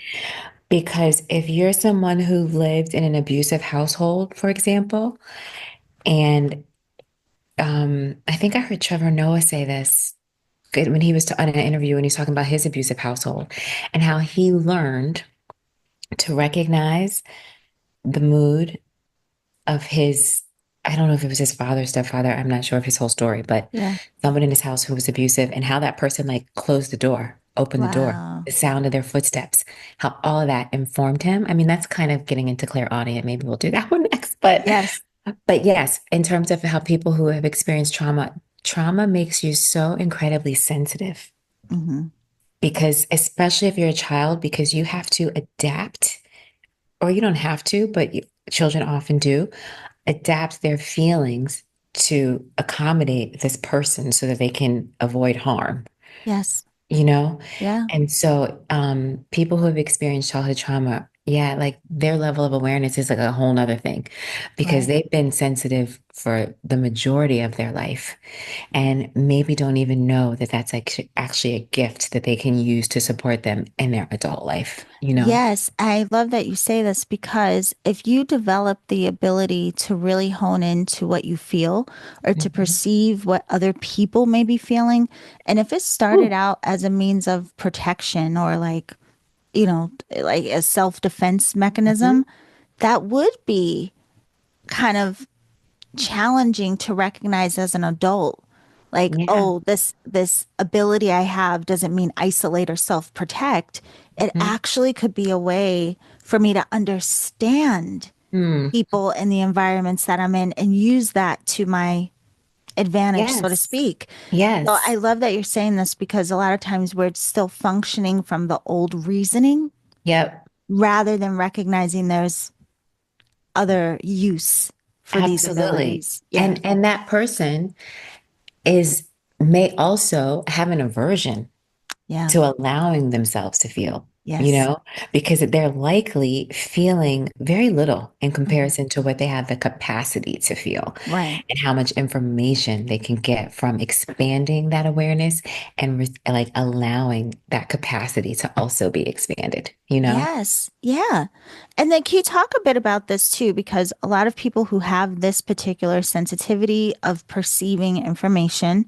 Because if you're someone who lived in an abusive household, for example, and I think I heard Trevor Noah say this when he was on an interview when he was talking about his abusive household and how he learned to recognize the mood of his, I don't know if it was his father, stepfather, I'm not sure of his whole story, but Yeah. someone in his house who was abusive and how that person like closed the door, opened the door, Wow. the sound of their footsteps, how all of that informed him. I mean, that's kind of getting into clairaudient. Maybe we'll do that one next. Yes. But yes, in terms of how people who have experienced trauma makes you so incredibly sensitive Hmm. because especially if you're a child, because you have to adapt, or you don't have to, but children often do adapt their feelings to accommodate this person so that they can avoid harm, Yes. you know? Yeah. And so people who have experienced childhood trauma, yeah, like their level of awareness is like a whole nother thing because Right. they've been sensitive for the majority of their life and maybe don't even know that that's like actually a gift that they can use to support them in their adult life. Yes, I love that you say this because if you develop the ability to really hone into what you feel or to Mhm. perceive what other people may be feeling, and if it started Ooh. out as a means of protection or like, like a self-defense Mhm. mechanism, that would be kind of challenging to recognize as an adult. Like, Yeah. oh, this ability I have doesn't mean isolate or self-protect. It Mhm. actually could be a way for me to understand Mm. people and the environments that I'm in and use that to my advantage, so to Yes. speak. So I Yes. love that you're saying this because a lot of times we're still functioning from the old reasoning Yep. rather than recognizing there's other use for these Absolutely. abilities. Yeah. And that person is may also have an aversion Yeah. to allowing themselves to feel. you Yes. know, because they're likely feeling very little in Mhm. comparison to what they have the capacity to feel Right. and how much information they can get from expanding that awareness and like allowing that capacity to also be expanded, you know? Yes. Yeah. And then can you talk a bit about this too? Because a lot of people who have this particular sensitivity of perceiving information,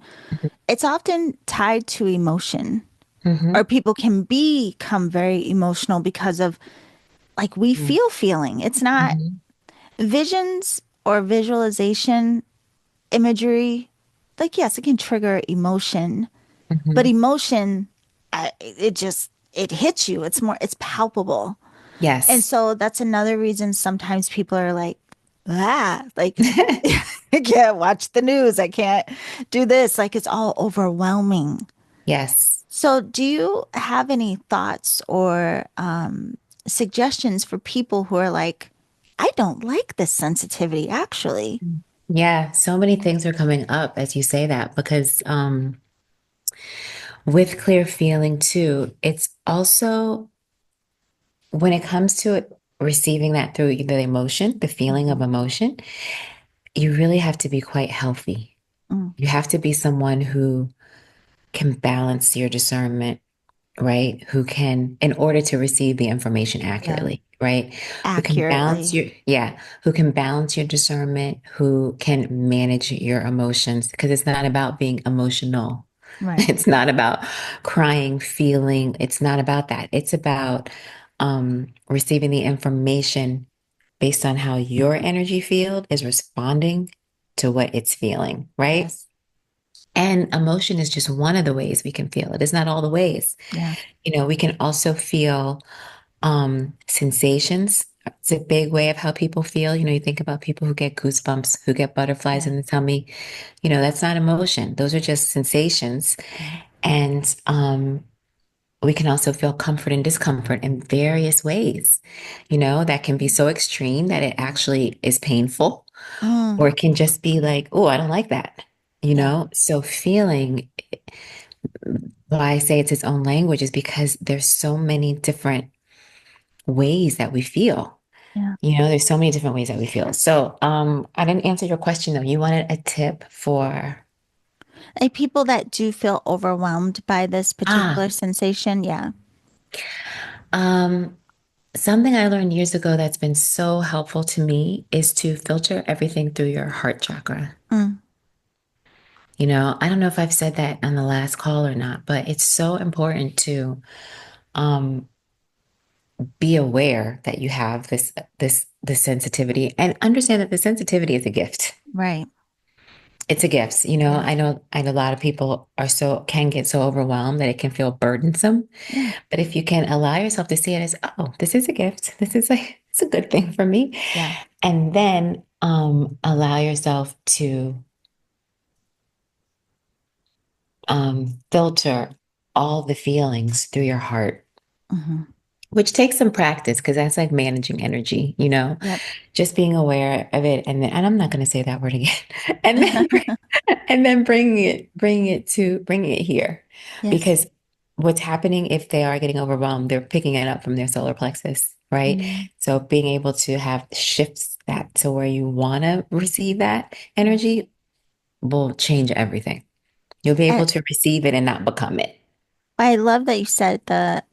it's often tied to emotion, or Hmm. people can become very emotional because of like we Hmm. feel feeling. It's not Hmm. visions or visualization imagery. Like, yes, it can trigger emotion, but Hmm. emotion, it just, it hits you. It's more, it's palpable. And Yes. so that's another reason sometimes people are like, like, I can't watch the news. I can't do this. Like, it's all overwhelming. Yes. So, do you have any thoughts or suggestions for people who are like, I don't like this sensitivity, actually? Yeah, so many things are coming up as you say that because with clear feeling too, it's also when it comes to it, receiving that through the emotion, the feeling of Mhm. emotion, you really have to be quite healthy. Mm, You have to be someone who can balance your discernment, right? Who can, in order to receive the information yeah, accurately, right? Who can balance accurately. who can balance your discernment, who can manage your emotions, because it's not about being emotional. Right. It's not about crying, feeling. It's not about that. It's about receiving the information based on how your energy field is responding to what it's feeling, right? Yes. And emotion is just one of the ways we can feel it. It's not all the ways. Yeah. You know, we can also feel sensations. It's a big way of how people feel. You know, you think about people who get goosebumps, who get butterflies Yeah. in the tummy. You know, that's not emotion. Those are just sensations. Yeah. And we can also feel comfort and discomfort in various ways. You know, that can be so extreme that it actually is painful, Mm, or it can just be like, oh, I don't like that. You yeah. know, so feeling, why I say it's its own language is because there's so many different ways that we feel. Yeah. You know, there's so many different ways that we feel. So, I didn't answer your question though. You wanted a tip for Like people that do feel overwhelmed by this ah, particular sensation. Yeah. um, something I learned years ago that's been so helpful to me is to filter everything through your heart chakra. Mm, You know, I don't know if I've said that on the last call or not, but it's so important to um be aware that you have this sensitivity and understand that the sensitivity is a gift. right. It's a gift. You know, Yeah. I know a lot of people are so can get so overwhelmed that it can feel burdensome. Yeah. But if you can allow yourself to see it as, oh, this is a gift. This is it's a good thing for me. Yeah. And then allow yourself to filter all the feelings through your heart, Hmm. which takes some practice because that's like managing energy, you know, Yep. just being aware of it. And then, and I'm not going to say that word again. And then, and then bring it here. Yes. Because what's happening if they are getting overwhelmed, they're picking it up from their solar plexus, right? Mm, So being able to have shifts that to where you want to receive that yeah. energy will change everything. You'll be And able to receive it and not become it. I love that you said the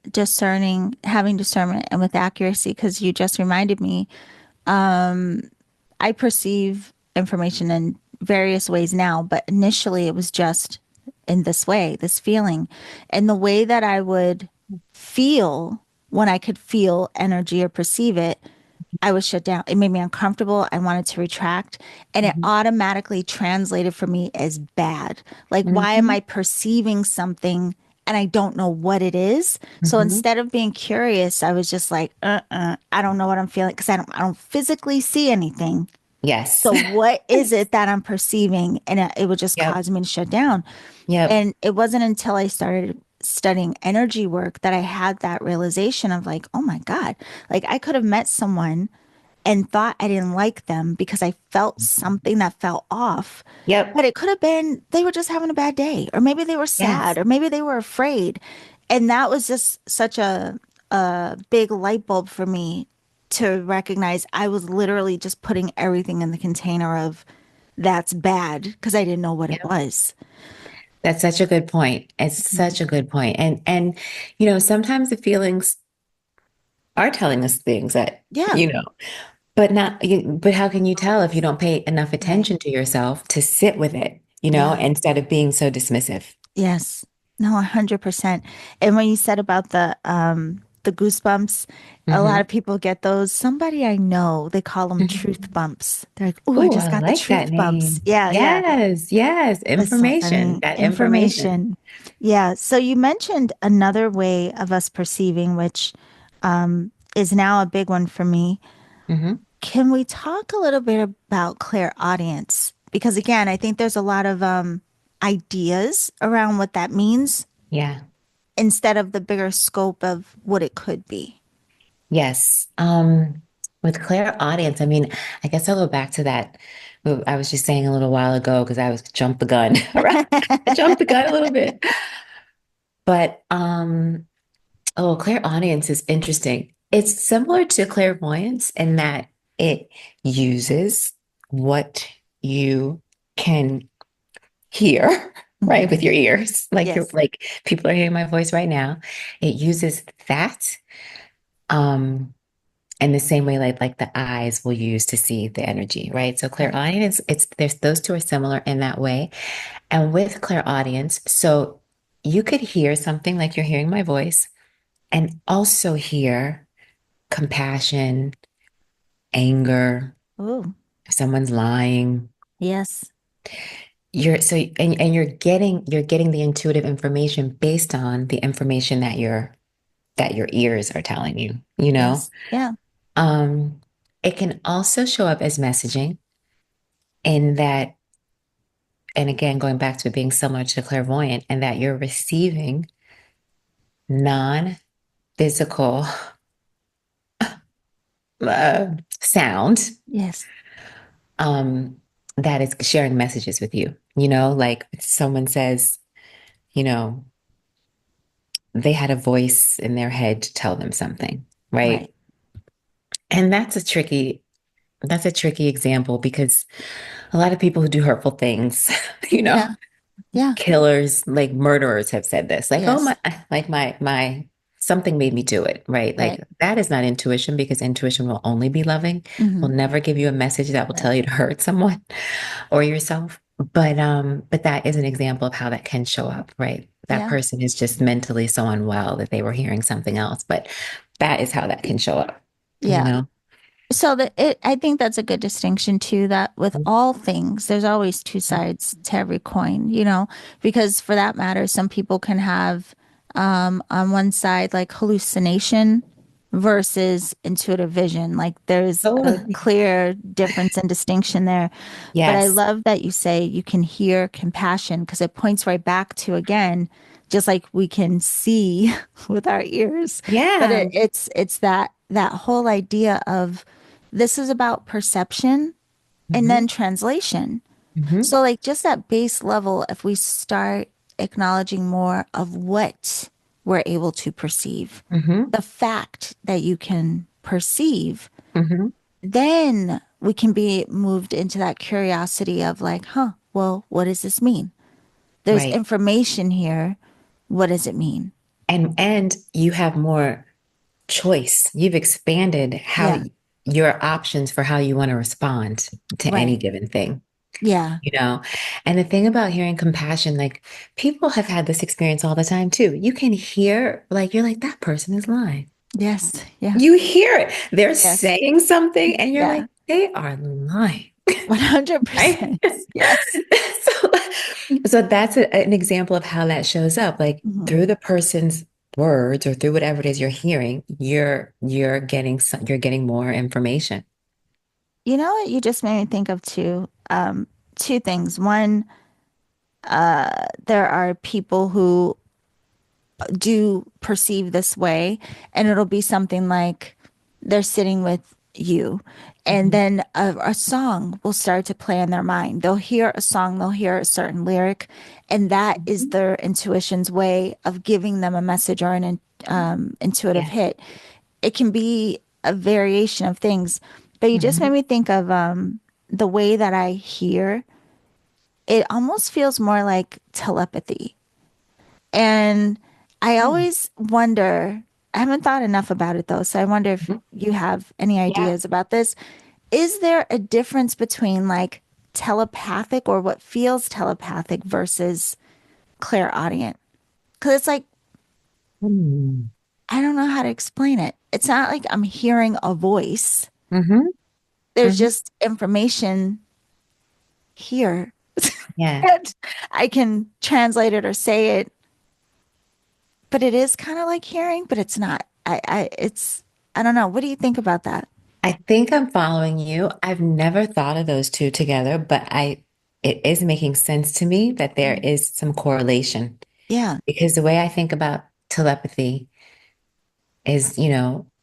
having discernment and with accuracy, because you just reminded me, I perceive information in various ways now, but initially it was just in this way, this feeling. And the way that I would feel when I could feel energy or perceive it, I was shut down. It made me uncomfortable. I wanted to retract, and it Mhm. automatically translated for me as bad. Like, why am Mhm. I perceiving something and I don't know what it is? So Mhm. instead of being curious, I was just like, I don't know what I'm feeling because I don't physically see anything. Yes. So what is it that I'm perceiving? And it would just Yep. cause me to shut down. Yep. And it wasn't until I started studying energy work that I had that realization of like, oh my God, like I could have met someone and thought I didn't like them because I felt something that felt off. But Yep. it could have been they were just having a bad day, or maybe they were sad, Yes. or maybe they were afraid. And that was just such a a big light bulb for me to recognize I was literally just putting everything in the container of that's bad because I didn't know what it Yep. was. That's such a good point. It's such a good point. And sometimes the feelings are telling us things that, Yeah, you know, but but how can you tell if you don't pay enough right. attention to yourself to sit with it, Yeah. instead of being so dismissive? Yes. No, 100%. And when you said about the goosebumps, a lot Hmm. of people get those. Somebody I know, they call them truth bumps. They're like, "Oh, I Oh, just I got the like that truth bumps." name. Yeah, yeah. Yes, yes. It's so Information, funny. that information. Information. Yeah. So you mentioned another way of us perceiving, which is now a big one for me. Hmm. Can we talk a little bit about clairaudience? Because again, I think there's a lot of ideas around what that means Yeah. instead of the bigger scope of what it could be. Yes. With Claire audience, I mean, I guess I'll go back to that. I was just saying a little while ago because I was jumped the gun, right? I jumped the gun a little bit. But oh, Claire audience is interesting. It's similar to clairvoyance in that it uses what you can hear, right, Hmm. with your ears. Like you're Yes. like people are hearing my voice right now. It uses that. In the same way like the eyes will use to see the energy, right? So Right. clairaudience, it's there's those two are similar in that way. And with clairaudience, so you could hear something like you're hearing my voice and also hear compassion, anger, Oh, if someone's lying. yes. And you're getting the intuitive information based on the information that your ears are telling you, you know? Yes. Yeah. Um, it can also show up as messaging in that, and again, going back to it being similar to clairvoyant, and that you're receiving non-physical uh, sound Yes. um, that is sharing messages with you. Like someone says, you know, they had a voice in their head to tell them something, right? Right. And that's a tricky example because a lot of people who do hurtful things, you know, Yeah. Yeah. killers, like murderers have said this, like, oh Yes. my, like my something made me do it, right? Right. Like that is not intuition because intuition will only be loving, will Hmm. never give you a message that will Right. tell you to hurt someone or yourself. But that is an example of how that can show up, right? That Yeah. person is just mentally so unwell that they were hearing something else, but that is how that can show up, you Yeah. know? So I think that's a good distinction too, that with all things, there's always two sides to every coin, because for that matter, some people can have on one side like hallucination versus intuitive vision. Like there's a Totally. clear difference and distinction there. But I Yes. love that you say you can hear compassion because it points right back to again, just like we can see with our ears, but Yeah. it's that whole idea of this is about perception and Hmm. then translation. Hmm. So, like, just at base level, if we start acknowledging more of what we're able to perceive, Hmm. the fact that you can perceive, Hmm. then we can be moved into that curiosity of, like, huh, well, what does this mean? There's Right. information here. What does it mean? And you have more choice. You've expanded Yeah, your options for how you want to respond to any right. given thing, Yeah. you know? And the thing about hearing compassion, like people have had this experience all the time too. You can hear, like, you're like, that person is lying. Yes. Yeah. You hear it. They're Yes. saying something, and you're Yeah. like, they are lying. Right? 100%. Yes. So, so that's an example of how that shows up. Like Mhm. through the person's words or through whatever it is you're hearing, you're getting more information. You know what you just made me think of too? Two things. One, there are people who do perceive this way, and it'll be something like they're sitting with you, and Mhm. then a song will start to play in their mind. They'll hear a song, they'll hear a certain lyric, and that is Mhm. their intuition's way of giving them a message or intuitive Yeah. hit. It can be a variation of things, but you just made Hmm. me think of the way that I hear. It almost feels more like telepathy. And I always wonder, I haven't thought enough about it though, so I wonder if Mhm. you have any Yeah. ideas about this. Is there a difference between like telepathic or what feels telepathic versus clairaudient? Because it's like, Mm-hmm. I don't know how to explain it. It's not like I'm hearing a voice. Hmm. There's just information here. Yeah. And I can translate it or say it, but it is kind of like hearing, but it's not. I don't know. What do you think about that? I think I'm following you. I've never thought of those two together, but it is making sense to me that there Mm. is some correlation Yeah. because the way I think about telepathy is,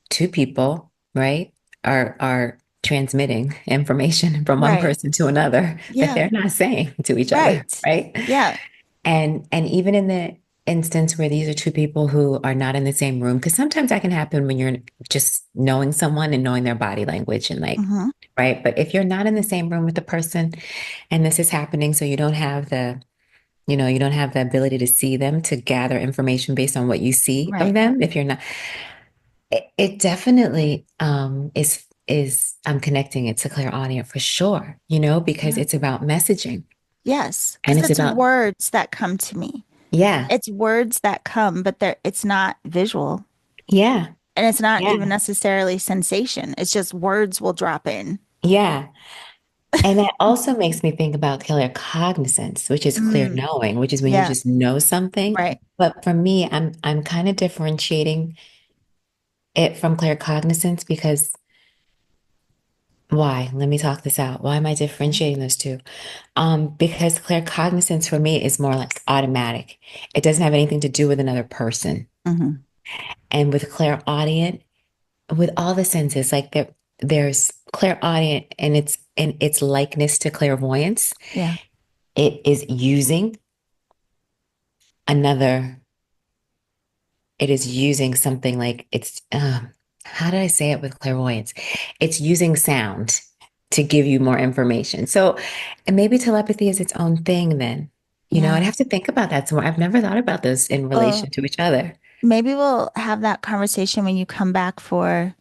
two people, right, are transmitting information from one Right. person to another that Yeah. they're not saying to each other, Right. right? Yeah. And even in the instance where these are two people who are not in the same room, because sometimes that can happen when you're just knowing someone and knowing their body language and like, Hmm. right? But if you're not in the same room with the person and this is happening, so you don't have the ability to see them to gather information based on what you see of Right. them. If you're not, it definitely is I'm connecting it to clairaudient for sure, because Yeah. it's about messaging Yes. and Because it's it's about words that come to me. yeah, It's words that come, but it's not visual. yeah, And it's not yeah, even necessarily sensation. It's just words will drop in. yeah. And that also makes me think about clear cognizance, which is clear Mm, knowing, which is when you yeah. just know something. Right. But for me, I'm kind of differentiating it from clear cognizance because why? Let me talk this out. Why am I Okay. differentiating those two? Because clear cognizance for me is more like automatic. It doesn't have anything to do with another person. Hmm. And with clairaudient, with all the senses, like there's clairaudient and its likeness to clairvoyance. Yeah. It is using another, it is using something like how did I say it with clairvoyance? It's using sound to give you more information. So, and maybe telepathy is its own thing then. I'd Yeah. have to think about that some more. I've never thought about this in Well, relation to each other. maybe we'll have that conversation when you come back for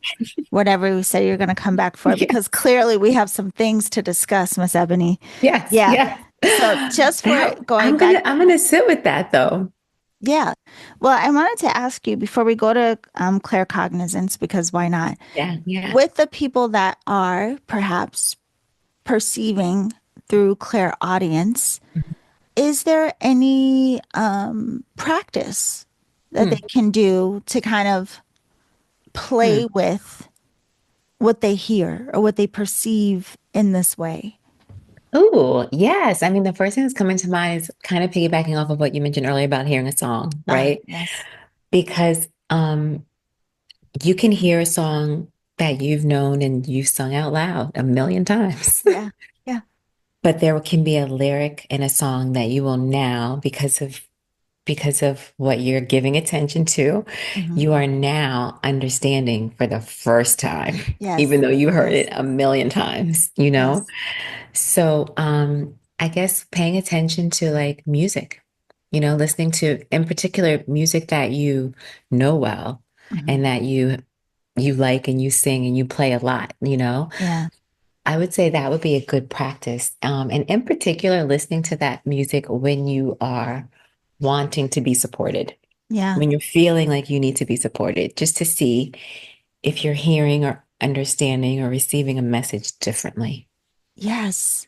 whatever we said you're going to come back for, because Yes. clearly we have some things to discuss, Miss Ebony. Yes. Yeah. Yes. So just for going I'm back, gonna sit with that though. yeah. Well, I wanted to ask you before we go to claircognizance, because why not? Yeah. Yeah. With the people that are perhaps perceiving through clairaudience, is there any practice that they Hmm. can do to kind of Hmm. play with what they hear or what they perceive in this way? Ooh, yes. I mean, the first thing that's coming to mind is kind of piggybacking off of what you mentioned earlier about hearing a song, right? Yes. Because you can hear a song that you've known and you've sung out loud a million times. Yeah. Yeah. But there can be a lyric in a song that you will now, because of what you're giving attention to, Hmm. you are now understanding for the first time, even Yes. though you heard it Yes. a million times. Yes. So, I guess paying attention to like music, listening to in particular music that you know well Hmm. and that you like and you sing and you play a lot. Yeah. I would say that would be a good practice. And in particular, listening to that music when you are wanting to be supported, Yeah. when you're feeling like you need to be supported, just to see if you're hearing or understanding or receiving a message differently. Yes.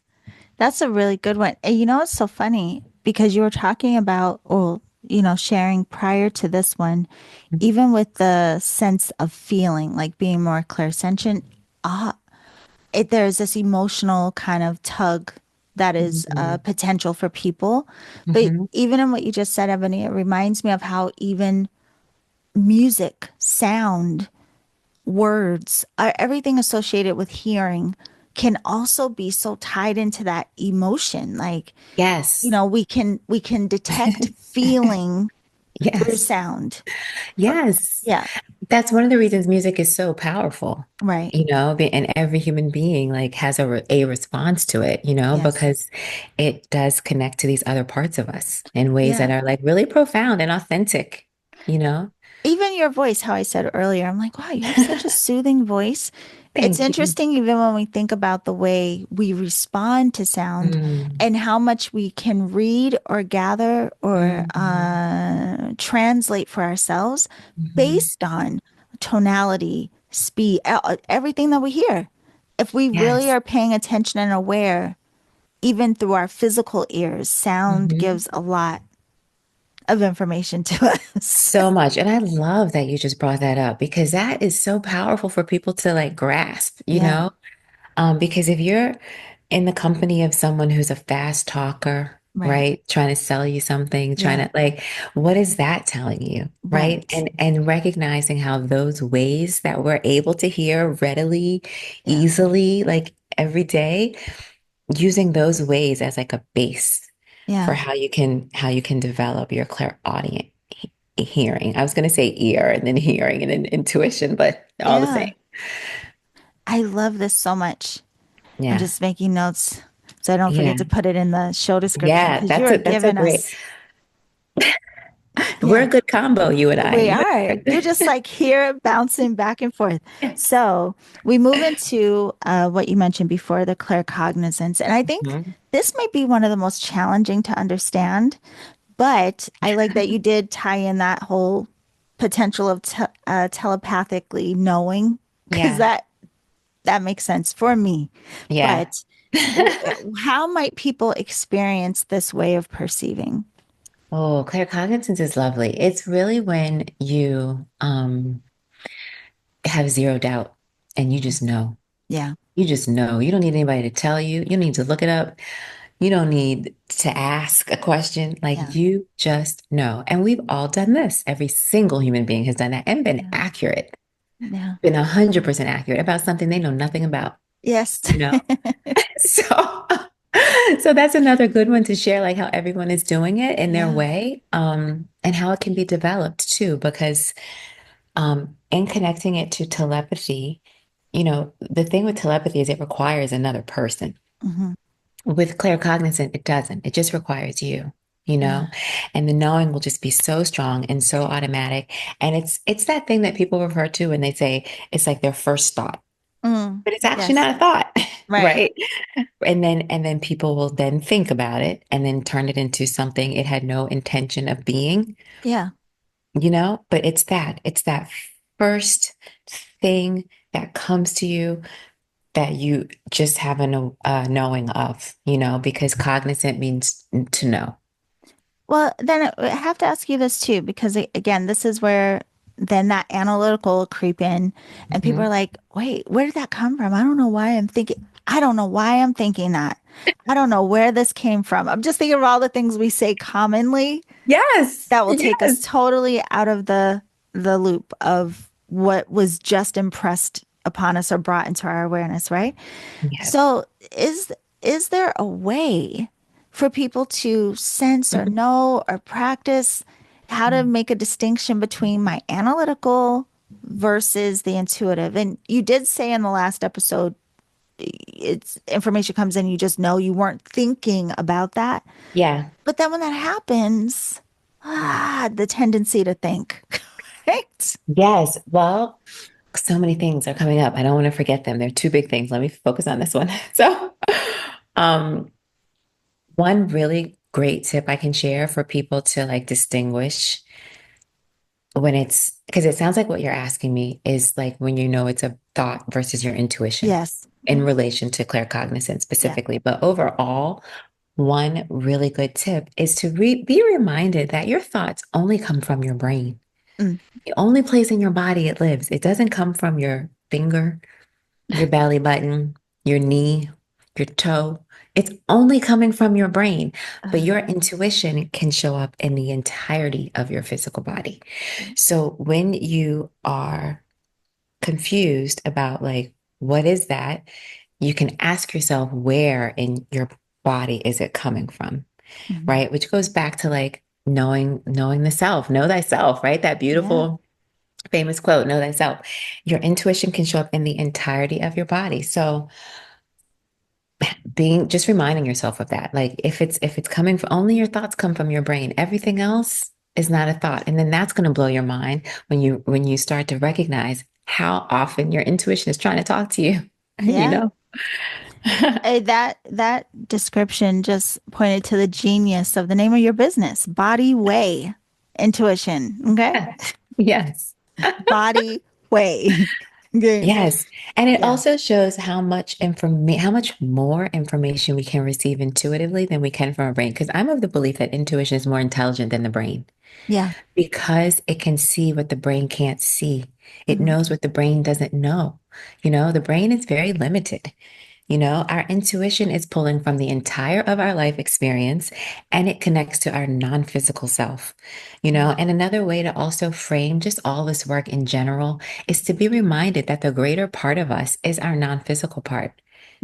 That's a really good one. And you know, it's so funny because you were talking about, or, sharing prior to this one, even with the sense of feeling, like being more clairsentient, there's this emotional kind of tug that is Mhm. potential for people. But Mhm. even in what you just said, Ebony, it reminds me of how even music, sound, words, everything associated with hearing can also be so tied into that emotion. Like, Yes. we can detect feeling through Yes. sound. Yes. Yeah, That's one of the reasons music is so powerful, right. and every human being like has a response to it, Yes. because it does connect to these other parts of us in ways that Yeah. are like really profound and authentic, you know? Even your voice, how I said earlier, I'm like, wow, you have such a soothing voice. It's Thank you. interesting, even when we think about the way we respond to sound Mm, and how much we can read or gather or mhm, translate for ourselves mhm. based on tonality, speed, everything that we hear. If we really Yes. are paying attention and aware, even through our physical ears, sound Mhm. gives a lot of information to us. So much. And I love that you just brought that up because that is so powerful for people to like grasp, Yeah, Because if you're in the company of someone who's a fast talker, right. right, trying to sell you something, trying Yeah, to like, what is that telling you, right? right. And recognizing how those ways that we're able to hear readily, Yeah, easily, like every day, using those ways as like a base for yeah, how you can develop your clairaudient hearing. I was going to say ear and then hearing and then intuition, but all the same. yeah. I love this so much. I'm Yeah. just making notes so I don't forget Yeah. to put it in the show description Yeah, because you are that's a giving great. us, We're a yeah, good combo, you and I. we are. You're just like here bouncing back and forth. So we move into what you mentioned before, the claircognizance. And I think Mhm. this might be one of the most challenging to understand, but I like that you did tie in that whole potential of telepathically knowing because Yeah. that makes sense for me. Yeah. But how might people experience this way of perceiving? Oh, claircognizance is lovely. It's really when you have zero doubt and you just know. Yeah, You just know. You don't need anybody to tell you. You don't need to look it up. You don't need to ask a question. Like yeah, you just know. And we've all done this. Every single human being has done that and been yeah, accurate, yeah. been 100% accurate about something they know nothing about, Yes. you know? So, so that's another good one to share, like how everyone is doing it in their Yeah. way, and how it can be developed too, because in connecting it to telepathy, the thing with telepathy is it requires another person. Hmm. With claircognizant, it doesn't. It just requires you, Yeah. and the knowing will just be so strong and so automatic. And it's that thing that people refer to when they say it's like their first thought, Mm. but it's actually Yes. not a thought, Right. right? And then people will then think about it and then turn it into something it had no intention of being, Yeah. but it's that first thing that comes to you that you just have a knowing of, because cognizant means to know. Well, then I have to ask you this too, because again, this is where then that analytical will creep in, and people are Mhm. like, wait, where did that come from? I don't know why I'm thinking that. I don't know where this came from. I'm just thinking of all the things we say commonly Yes, that will take us yes, totally out of the loop of what was just impressed upon us or brought into our awareness, right? yes. So is there a way for people to sense or know or practice how to make a distinction between my analytical versus the intuitive? And you did say in the last episode, it's information comes in, you just know you weren't thinking about that. Yeah, But then when that happens, the tendency to think, right? yes. Well, so many things are coming up. I don't want to forget them. They're two big things. Let me focus on this one. So, um, one really great tip I can share for people to like distinguish when it's because it sounds like what you're asking me is like when it's a thought versus your intuition Yes. in Hmm. relation to claircognizance Yeah. specifically. But overall, one really good tip is to be reminded that your thoughts only come from your brain. Mm. The only place in your body it lives. It doesn't come from your finger, your belly button, your knee, your toe. It's only coming from your brain, but Uh, your intuition can show up in the entirety of your physical body. So when you are confused about like, what is that? You can ask yourself, where in your body is it coming from? mhm. Right? Which goes back to like knowing the self, know thyself, right? That Yeah. beautiful famous quote, know thyself. Your intuition can show up in the entirety of your body. So being just reminding yourself of that. Like if it's coming from only your thoughts come from your brain, everything else is not a thought. And then that's going to blow your mind when you start to recognize how often your intuition is trying to talk to you. You Yeah. know? That description just pointed to the genius of the name of your business, Body Way Intuition. Okay. Yes. Yes. Body Way. Okay. Yes. And it Yeah. also shows how much more information we can receive intuitively than we can from our brain. Because I'm of the belief that intuition is more intelligent than the brain Yeah. because it can see what the brain can't see. It Mhm. knows what the brain doesn't know. The brain is very limited. Our intuition is pulling from the entire of our life experience and it connects to our non-physical self. Yeah. And another way to also frame just all this work in general is to be reminded that the greater part of us is our non-physical part.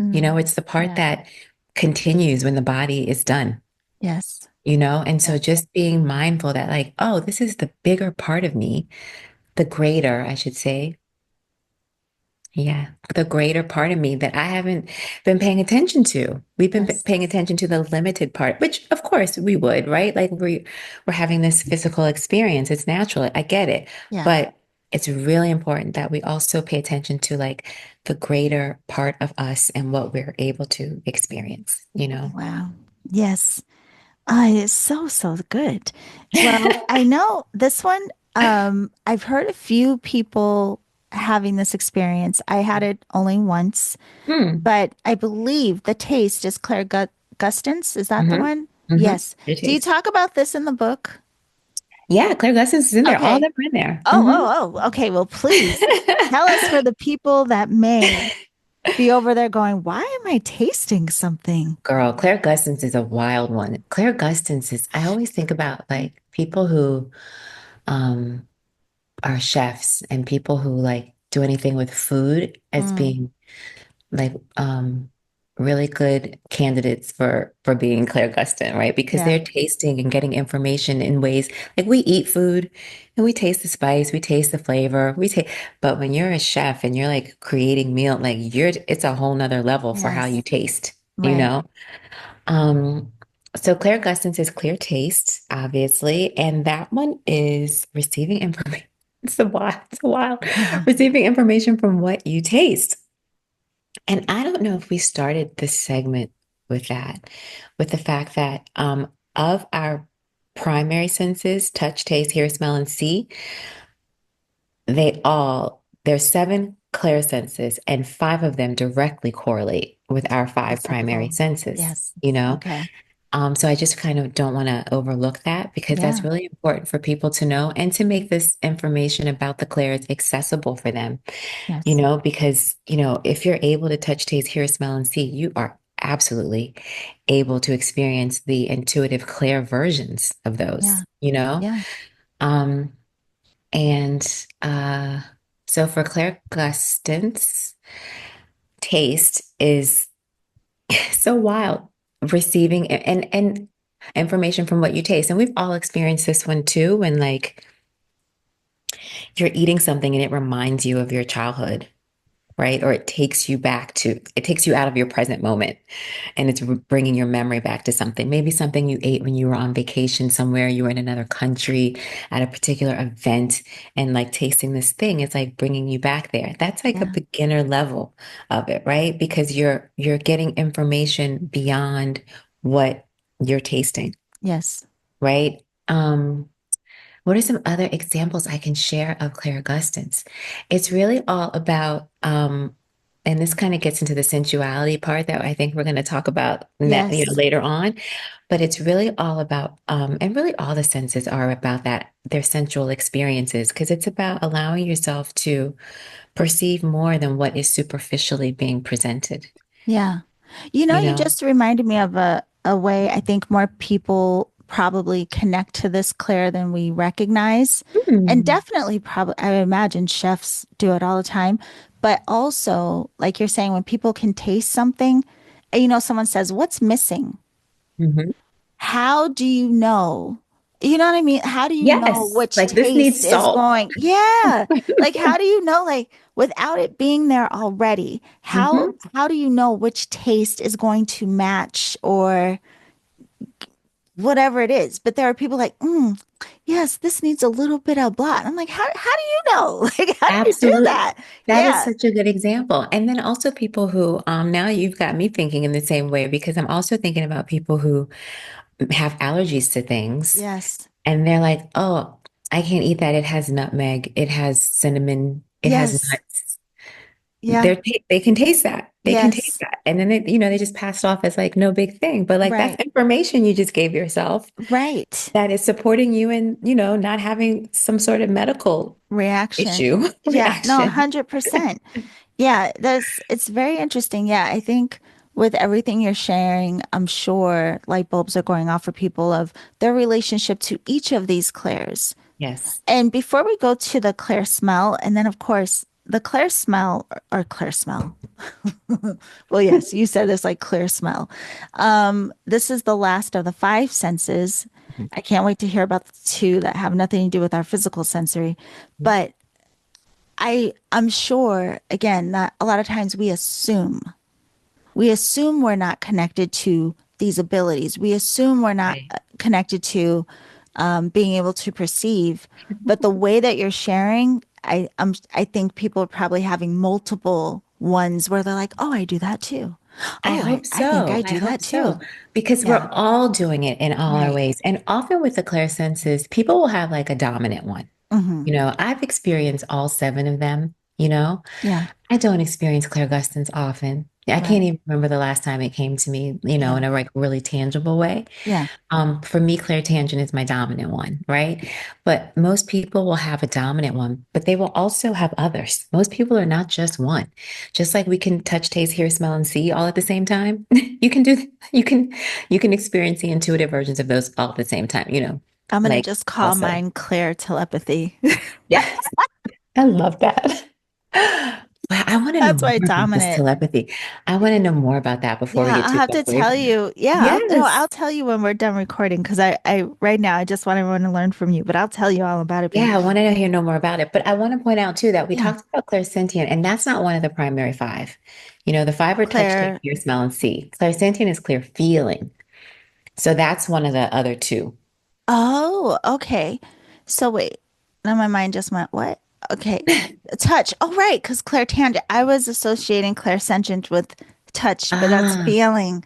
Mm. It's the part Yeah. that continues when the body is done. Yes. And so Yes. just being mindful that like, oh, this is the bigger part of me, the greater, I should say. Yeah, the greater part of me that I haven't been paying attention to. We've been Yes. paying attention to the limited part, which of course we would, right? Like we're having this physical experience. It's natural. I get it. Yeah. But it's really important that we also pay attention to like the greater part of us and what we're able to experience. Wow. Yes. It's so, so good. Well, I know this one, I've heard a few people having this experience. I had it only once, Hmm. but I believe the taste is Claire Gustins. Is that the Mm-hmm. one? Mm-hmm. Yes. It Do you is. talk about this in the book? Yeah, Claire Lessons is in there. All of Okay. them are in there. Oh, oh, oh. Okay. Well, please tell us for the people that may be over there going, why am I tasting something? Girl, Claire Gustins is a wild one. Claire Gustins is, I always think about like people who um are chefs and people who like do anything with food as Mm, being like really good candidates for being Claire Gustin, right? Because yeah. they're tasting and getting information in ways like we eat food and we taste the spice, we taste the flavor, but when you're a chef and you're like creating meal, like it's a whole nother level for how you Yes. taste, you Right. know? Um, so Claire Gustin's is clear taste, obviously, and that one is receiving information. It's a wild, receiving information from what you taste. And I don't know if we started this segment with that, with the fact that of our primary senses, touch, taste, hear, smell, and see, there's seven clear senses, and five of them directly correlate with our five That's so primary cool. senses, Yes. you know? Okay. So I just kind of don't want to overlook that because that's Yeah. really important for people to know and to make this information about the clairs accessible for them, Yes. because, if you're able to touch, taste, hear, smell, and see, you are absolutely able to experience the intuitive clair versions of Yeah. those. Yeah. Um, and so for Claire Gustance, taste is so wild, receiving and information from what you taste. And we've all experienced this one too, when like you're eating something and it reminds you of your childhood, right? Or it takes you out of your present moment and it's bringing your memory back to something. Maybe something you ate when you were on vacation somewhere, you were in another country at a particular event and like tasting this thing is like bringing you back there. That's like a Yeah. beginner level of it, right? Because you're getting information beyond what you're tasting, Yes. right? What are some other examples I can share of Claire Augustins? It's really all about, and this kind of gets into the sensuality part that I think we're going to talk about Yes. later on, but it's really all about, and really all the senses are about that, their sensual experiences, because it's about allowing yourself to perceive more than what is superficially being presented, Yeah. you You know? just reminded me of a way I think more people probably connect to this Claire than we recognize. And Hmm. definitely probably I would imagine chefs do it all the time. But also, like you're saying, when people can taste something, and someone says, "What's missing?" Hmm. How do you know? You know what I mean? How do you know Yes, which like this taste needs is salt. going? Yeah. Like how do you know like without it being there already, Hmm. how do you know which taste is going to match or whatever it is? But there are people like, yes, this needs a little bit of blah. And I'm like, how do you know? Like how do you do Absolutely. that? That is Yeah. such a good example. And then also people who, now you've got me thinking in the same way because I'm also thinking about people who have allergies to things Yes. and they're like, oh, I can't eat that. It has nutmeg, it has cinnamon, it has Yes. nuts. Yeah. They can taste that. They can taste Yes. that. And then they just pass it off as like no big thing. But like that's Right. information you just gave yourself Right. that is supporting you in, not having some sort of medical Reaction. issue, Yeah. No, reaction. 100%. Yeah, it's very interesting. Yeah, I think with everything you're sharing, I'm sure light bulbs are going off for people of their relationship to each of these clairs. Yes. And before we go to the clair smell, and then of course the clair smell or clair smell. Well, yes, you said this like clear smell. This is the last of the five senses. I can't wait to hear about the two that have nothing to do with our physical sensory. But I'm sure again that a lot of times we assume we're not connected to these abilities. We assume we're not Right. connected to being able to perceive. But the way that you're sharing, I think people are probably having multiple ones where they're like, oh, I do that too. I Oh, hope I think so. I I do hope that too. so. Because Yeah. we're all doing it in all our Right. ways. And often with the clairsenses, people will have like a dominant one. Hmm. I've experienced all seven of them, you know. Yeah. I don't experience clairgustance often. I can't Right. even remember the last time it came to me, Yeah. in a like really tangible way. Yeah. For me, clairtangent is my dominant one, right? But most people will have a dominant one, but they will also have others. Most people are not just one. Just like we can touch, taste, hear, smell, and see all at the same time, you can experience the intuitive versions of those all at the same time, I'm gonna like just call also. mine Claire telepathy. Yes, I love that. Wow, I want to know That's more my about this dominant. telepathy. I want to know more about that before we Yeah, get I'll too have far to away tell from it. you. Yeah, no, Yes. I'll tell you when we're done recording because I right now I just want everyone to learn from you, but I'll tell you all about it, babe. Yeah, I want to hear no more about it. But I want to point out too that we Yeah, talked about clairsentient, and that's not one of the primary five. The five are touch, taste, Claire. hear, smell, and see. Clairsentient is clear feeling. So that's one of the other two. Oh, okay. So wait, now my mind just went, what? Okay, touch. Oh, right, because Claire Tangent. I was associating Claire Sentient with touch, but that's Ah, feeling.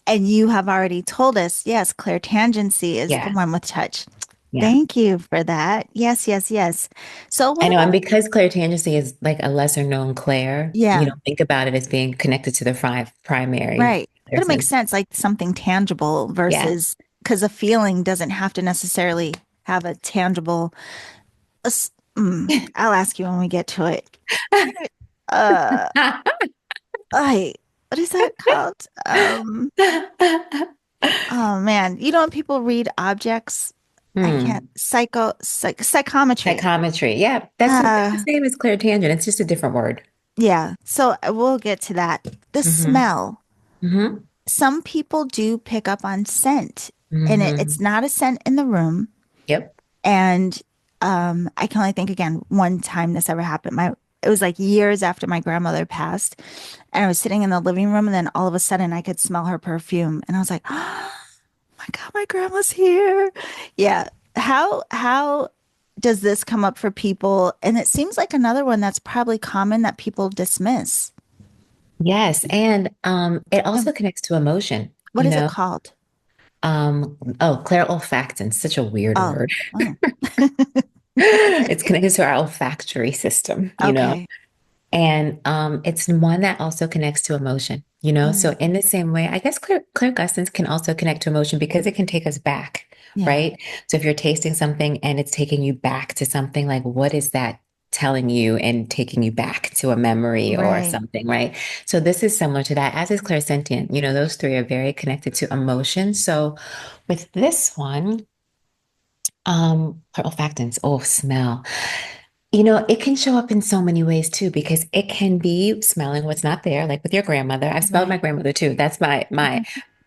And you have already told us, yes, Claire Tangency is the yeah, one with touch. yeah. Thank you for that. Yes, yes, yes. So I what know, and about, because clairtangency is like a lesser known clair, yeah, think about it as being connected to the five primary right. clair But it makes senses. sense, like something tangible Yeah. versus because a feeling doesn't have to necessarily have a tangible. I'll ask you when we get to it. Uh, I what is that called? Oh man, you know when people read objects, I can't Hmm. psychometry. Psychometry. Yeah, that's the Uh, same as clairtangent. It's just a different word. yeah. So we'll get to that. The Hmm. smell. Hmm. Some people do pick up on scent, and it's Hmm. not a scent in the room. Yep. And I can only think again one time this ever happened. It was like years after my grandmother passed, and I was sitting in the living room, and then all of a sudden I could smell her perfume, and I was like, oh my God, my grandma's here. Yeah. How does this come up for people? And it seems like another one that's probably common that people dismiss. Yes, and it Yeah. also connects to emotion, What is it called? clairolfactant, such a weird Oh, word. oh, It's connected to our olfactory system. okay. And it's one that also connects to emotion. So Mm, in the same way, I guess clairgustance can also connect to emotion because it can take us back, yeah. right? So if you're tasting something and it's taking you back to something, like what is that telling you and taking you back to a memory or Right. something, right? So this is similar to that, as is clairsentient. Those three are very connected to emotion. So with this one, olfactants, oh, smell. It can show up in so many ways too, because it can be smelling what's not there, like with your grandmother. I've smelled my Right. grandmother too. That's my Mhm.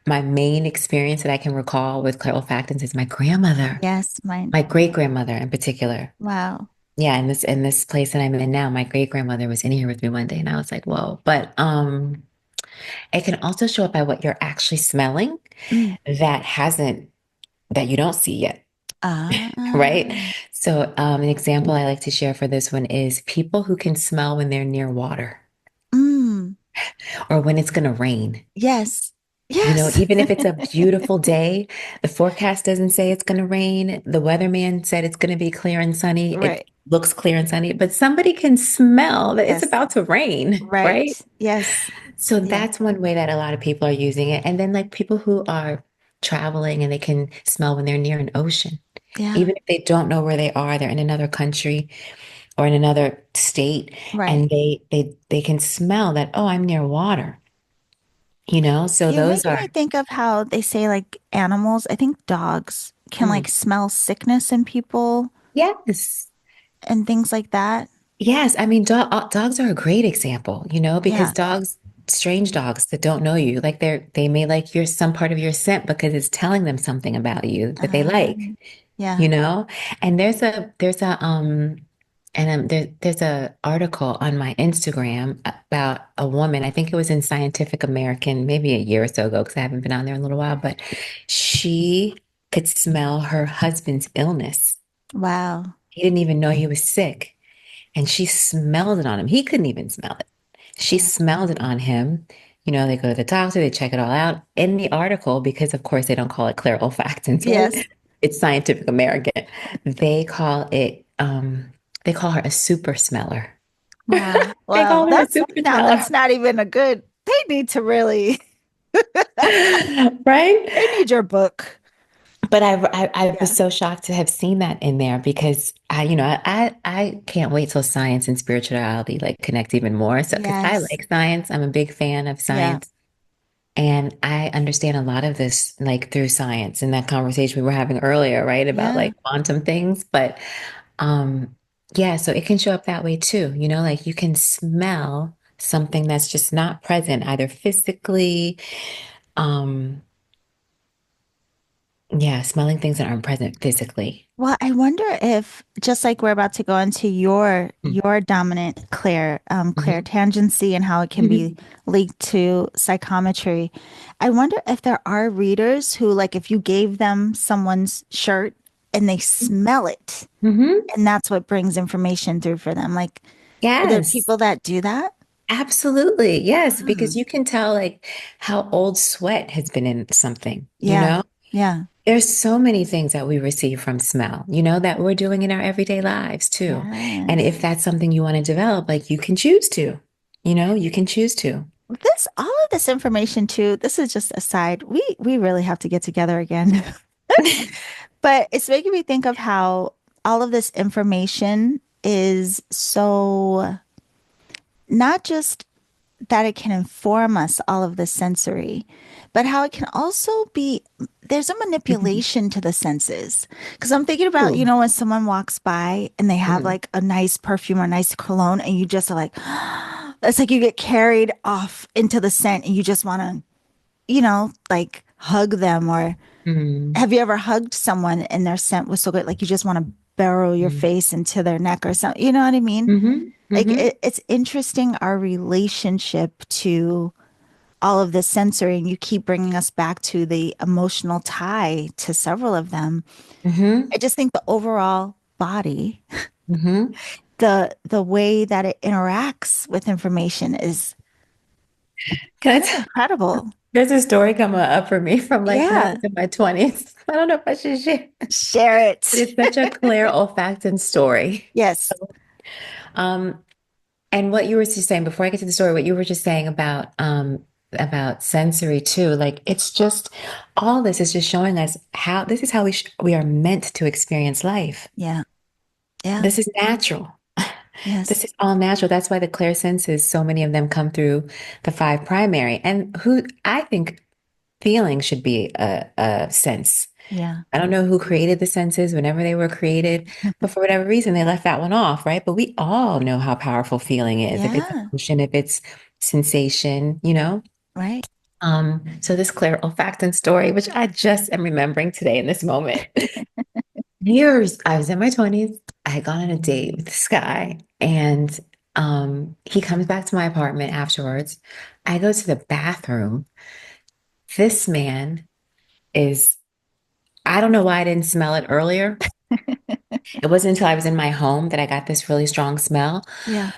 my main experience that I can recall with clairolfactance is my grandmother, Yes, mine. my great grandmother in particular. Wow. Yeah, in this place that I'm in now, my great grandmother was in here with me one day, and I was like, "Whoa!" But it can also show up by what you're actually smelling Mm. that hasn't that you don't see yet, right? Ah. So, an example I like to share for this one is people who can smell when they're near water Mm. or when it's going to rain. Yes. You know, Yes. even if it's a beautiful day, the forecast doesn't say it's going to rain. The weatherman said it's going to be clear and sunny. It Right. looks clear and sunny, but somebody can smell that it's Yes. about to rain, Right. right? Yes. So Yeah. that's one way that a lot of people are using it. And then, like people who are traveling and they can smell when they're near an ocean, Yeah. even if they don't know where they are, they're in another country or in another state, Right. and they can smell that, oh, I'm near water, you know? So You're those making are, me think of how they say like animals, I think dogs can like mm, smell sickness in people yes. and things like that. Yes, I mean, dogs are a great example, you know, because Yeah. dogs, strange dogs that don't know you, like they may like your some part of your scent because it's telling them something about you that they like, Yeah. you know. And there's a article on my Instagram about a woman. I think it was in Scientific American, maybe a year or so ago, because I haven't been on there in a little while, but she could smell her husband's illness. Wow. He didn't even know he was sick. And she smelled it on him. He couldn't even smell it. She Yeah. smelled it on him. You know, they go to the doctor, they check it all out. In the article, because of course they don't call it clear olfactants, right? Yes. It's Scientific American. They call it, they call her a super smeller. Wow. They Wow. call her a super That's smeller, not even a good. They need to really right? they need your book. But I was Yeah. so shocked to have seen that in there because I can't wait till science and spirituality like connect even more. So because I Yes. like science, I'm a big fan of Yeah. science, and I understand a lot of this like through science and that conversation we were having earlier, right? About Yeah. like quantum things. But um yeah, so it can show up that way too, you know, like you can smell something that's just not present either physically, um yeah, smelling things that aren't present physically. Well, I wonder if just like we're about to go into Mm. your dominant Mhm. clairtangency and how it can be Mhm. linked to psychometry, I wonder if there are readers who like if you gave them someone's shirt and they smell it Mhm. and that's what brings information through for them. Like, are there Yes, people that do that? absolutely. Yes, because Mm. you can tell like how old sweat has been in something, you Yeah. know? Yeah. There's so many things that we receive from smell, you know, that we're doing in our everyday lives too. And Yes. if that's something you want to develop, like you can choose to, you know, you can choose to. This all of this information too, this is just a side. We really have to get together again. But it's making me think of how all of this information is so not just that it can inform us all of the sensory, but how it can also be there's a Mhm. manipulation to the senses. Because I'm thinking about, Ooh. when someone walks by and they have Mhm. like a nice perfume or nice cologne, and you just are like, it's like you get carried off into the scent and you just want to, like hug them or Mhm. have you ever hugged someone and their scent was so good, like you just want to burrow your face into their neck or something? You know what I mean? Mhm. Like Mhm. it's interesting our relationship to all of this sensory, and you keep bringing us back to the emotional tie to several of them. Mhm. I just think the overall body, Mhm. the way that it interacts with information is Can I kind of tell? incredible. There's a story coming up for me from like when I was Yeah, in my 20s. I don't know if I should share, share but it. it's such a clear olfactant story. Yes. Um, and what you were just saying before I get to the story, what you were just saying about sensory too, like it's just all this is just showing us how this is how we are meant to experience life. Yeah. Yeah. This is natural. This Yes. is all natural. That's why the clear senses, so many of them come through the five primary. And who I think feeling should be a sense. Yeah. I don't know who created the senses whenever they were created, but for whatever reason, they left that one off, right? But we all know how powerful feeling is. If it's Yeah. emotion, if it's sensation, you know? Right. So this Claire olfactant story, which I just am remembering today in this moment. Years, I was in my 20s. I had gone on a date with this guy, and he comes back to my apartment afterwards. I go to the bathroom. This man is, I don't know why I didn't smell it earlier. It wasn't until I was in my home that I got this really strong smell. Yeah.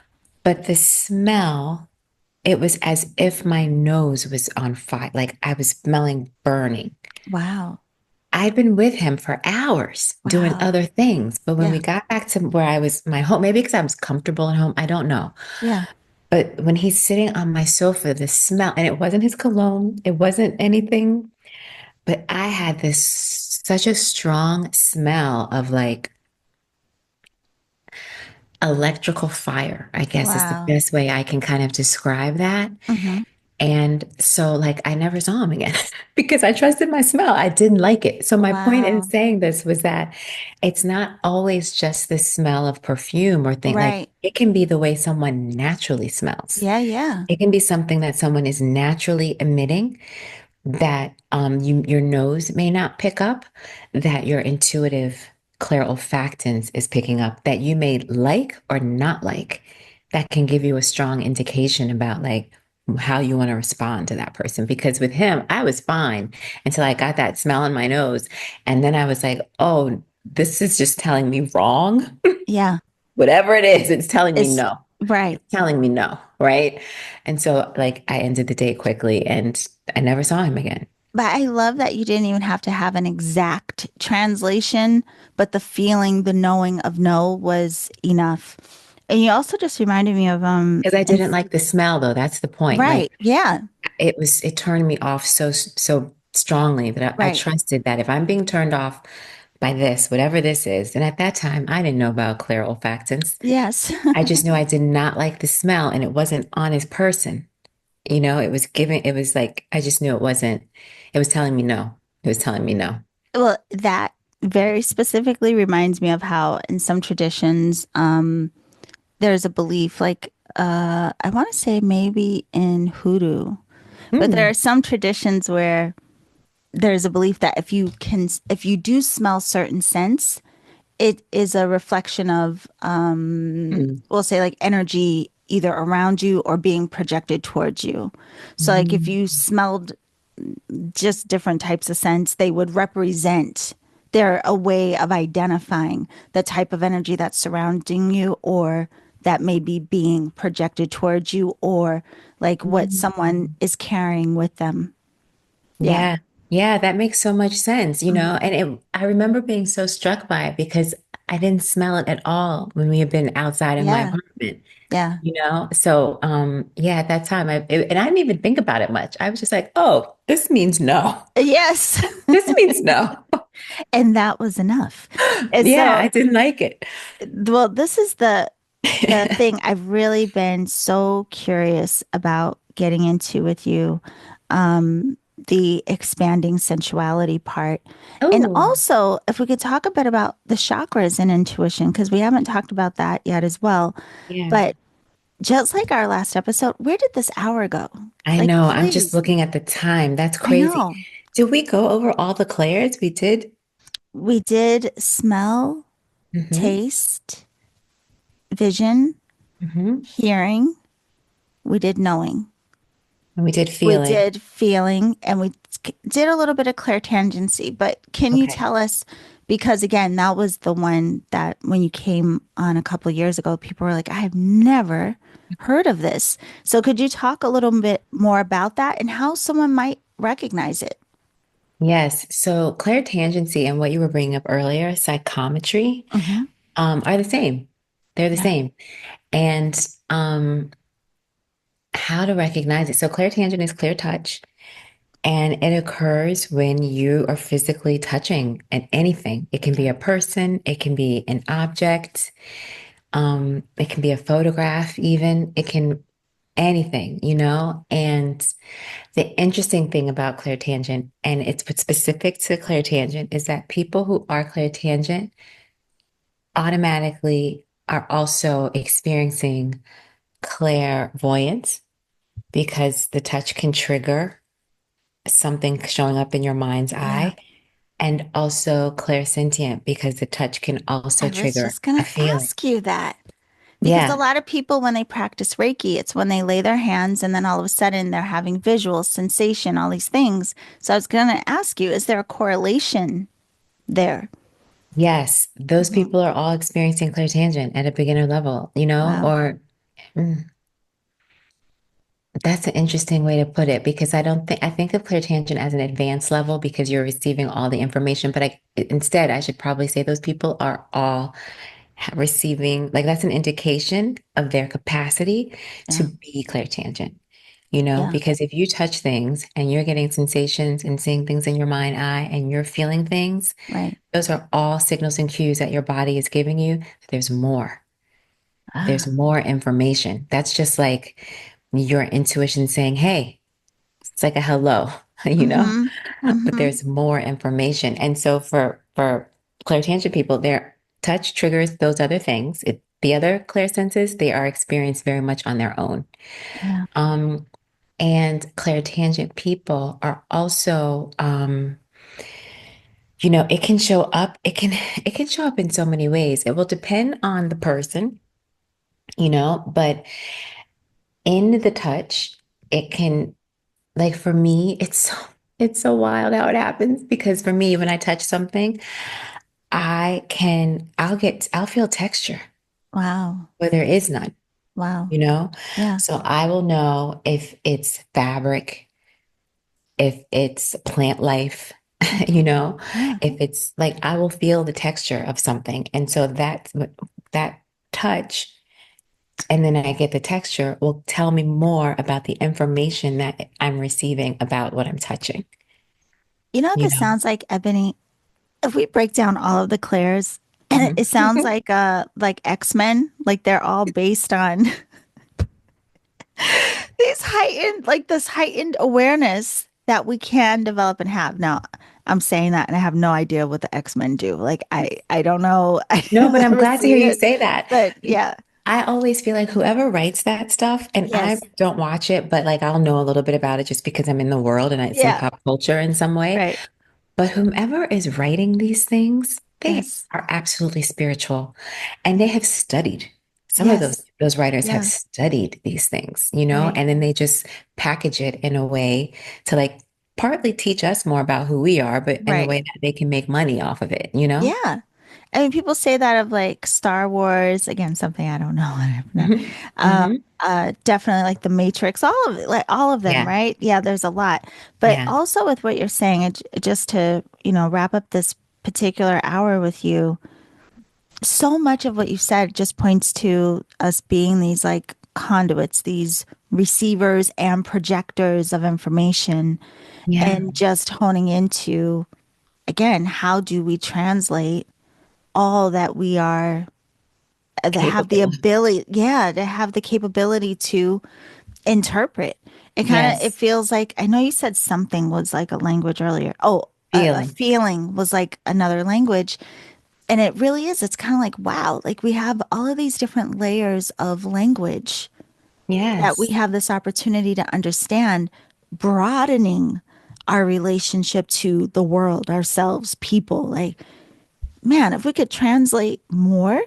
But the smell, it was as if my nose was on fire, like I was smelling burning. Wow. I'd been with him for hours doing Wow. other things. But when we Yeah. got back to where I was, my home, maybe because I was comfortable at home, I don't know. Yeah. But when he's sitting on my sofa, the smell, and it wasn't his cologne, it wasn't anything, but I had this such a strong smell of like electrical fire, I guess is the Wow. best way I can kind of describe that. Hmm. And so, like, I never saw him again because I trusted my smell. I didn't like it. So, my point in Wow. saying this was that it's not always just the smell of perfume or thing. Like, Right. it can be the way someone naturally smells. Yeah. Yeah. It can be something that someone is naturally emitting that your nose may not pick up, that your intuitive clairolfactance is picking up, that you may like or not like, that can give you a strong indication about like how you want to respond to that person. Because with him, I was fine until I got that smell in my nose. And then I was like, oh, this is just telling me wrong. Yeah. Whatever it is, it's telling me It's no. right. It's telling me no, right? And so like I ended the date quickly and I never saw him again. But I love that you didn't even have to have an exact translation, but the feeling, the knowing of no was enough. And you also just reminded me of Because I and didn't like the smell though. That's the point. Like right. Yeah. it turned me off so strongly that I Right. trusted that if I'm being turned off by this, whatever this is, and at that time I didn't know about clear olfactants. Yes. I just knew I did not like the smell and it wasn't on his person. It was giving, it was like, I just knew it wasn't, it was telling me no. It was telling me no. Well, that very specifically reminds me of how in some traditions, there's a belief like I want to say maybe in hoodoo, but there Mm, are some traditions where there's a belief that if you do smell certain scents, it is a reflection of mm, we'll say like energy either around you or being projected towards you. So like if mm, you smelled just different types of scents, they would represent, they're a way of identifying the type of energy that's surrounding you or that may be being projected towards you or like what someone mm. is carrying with them. Yeah. Yeah. Yeah, that makes so much sense, Mhm. and I remember being so struck by it because I didn't smell it at all when we had been outside of my Yeah. apartment, Yeah. So, yeah, at that time, and I didn't even think about it much. I was just like, oh, this means no. Yes. This means no. And that was enough. And Yeah, so, I didn't like it. well, this is the thing I've really been so curious about getting into with you, the expanding sensuality part. And Oh, also, if we could talk a bit about the chakras and intuition, because we haven't talked about that yet as well. yeah. But just like our last episode, where did this hour go? I Like, know. I'm just please. looking at the time. That's I crazy. know. Did we go over all the Clairs? We did. We did smell, Hmm. taste, vision, Hmm. hearing. We did knowing. And we did We feeling. did feeling, and we did a little bit of clairtangency. But can you Okay. tell us, because again, that was the one that when you came on a couple of years ago, people were like, I have never heard of this. So could you talk a little bit more about that and how someone might recognize it? Yes. So clairtangency and what you were bringing up earlier, psychometry, Hmm. are the same. They're the Yeah. same. And how to recognize it. So clairtangent is clear touch. And it occurs when you are physically touching at anything. It can be Okay. a person, it can be an object, it can be a photograph, even. It can anything. And the interesting thing about clairtangent, and it's specific to clairtangent, is that people who are clairtangent automatically are also experiencing clairvoyance because the touch can trigger. something showing up in your mind's Yeah. eye, and also clairsentient because the touch can also I was trigger just going a to feeling. ask you that because a Yeah. lot of people, when they practice Reiki, it's when they lay their hands and then all of a sudden they're having visual sensation, all these things. So I was going to ask you, is there a correlation there? Yes, those Mhm. people are all experiencing clairtangent at a beginner level, Wow. or mm, that's an interesting way to put it because I think of clairtangent as an advanced level because you're receiving all the information, but instead I should probably say those people are all receiving, like that's an indication of their capacity to Yeah. be clairtangent, Yeah. because if you touch things and you're getting sensations and seeing things in your mind eye and you're feeling things, Right. those are all signals and cues that your body is giving you that there's Ah. more information. That's just like your intuition saying, hey, it's like a hello, you know, Mm-hmm. but Mm-hmm. there's more information. And so for clairtangent people, their touch triggers those other things. The other clairsenses, they are experienced very much on their own. Yeah. Um, and clairtangent people are also, it can show up, it can show up in so many ways. It will depend on the person, but in the touch, it can, like for me, it's so wild how it happens because for me, when I touch something, I'll feel texture Wow. where there is none, Wow. you know? Yeah. So I will know if it's fabric, if it's plant life, you Okay. know, Yeah. if it's like I will feel the texture of something. And so that touch, and then I get the texture will tell me more about the information that I'm receiving about what I'm touching, You know what you this know? sounds like, Ebony? If we break down all of the Claires, it Mhm. sounds like X-Men, like they're all based on this heightened awareness that we can develop and have. Now, I'm saying that and I have no idea what the X-Men do. Like I don't know. I No, but I'm never glad to hear see you it. say that. But yeah. I always feel like whoever writes that stuff, and I Yes. don't watch it, but like I'll know a little bit about it just because I'm in the world and it's in Yeah. pop culture in some way. Right. But whomever is writing these things, they Yes. are absolutely spiritual and they have studied. Some of Yes. those writers have Yeah. studied these things, Right. and then they just package it in a way to like partly teach us more about who we are, but in a Right. way that they can make money off of it? Yeah. I mean, people say that of like Star Wars, again, something I don't know. I don't know. Hmm. Um, Hmm. definitely like the Matrix, all of it, like all of them, Yeah. right? Yeah, there's a lot. But Yeah. also with what you're saying, just to, wrap up this particular hour with you, so much of what you said just points to us being these like conduits, these receivers and projectors of information, Yeah. and just honing into, again, how do we translate all that we are that have the Capable. ability, yeah, to have the capability to interpret. It Yes. feels like, I know you said something was like a language earlier. Oh, a Feeling. feeling was like another language. And it really is. It's kind of like, wow, like we have all of these different layers of language that we Yes. have this opportunity to understand, broadening our relationship to the world, ourselves, people. Like, man, if we could translate more,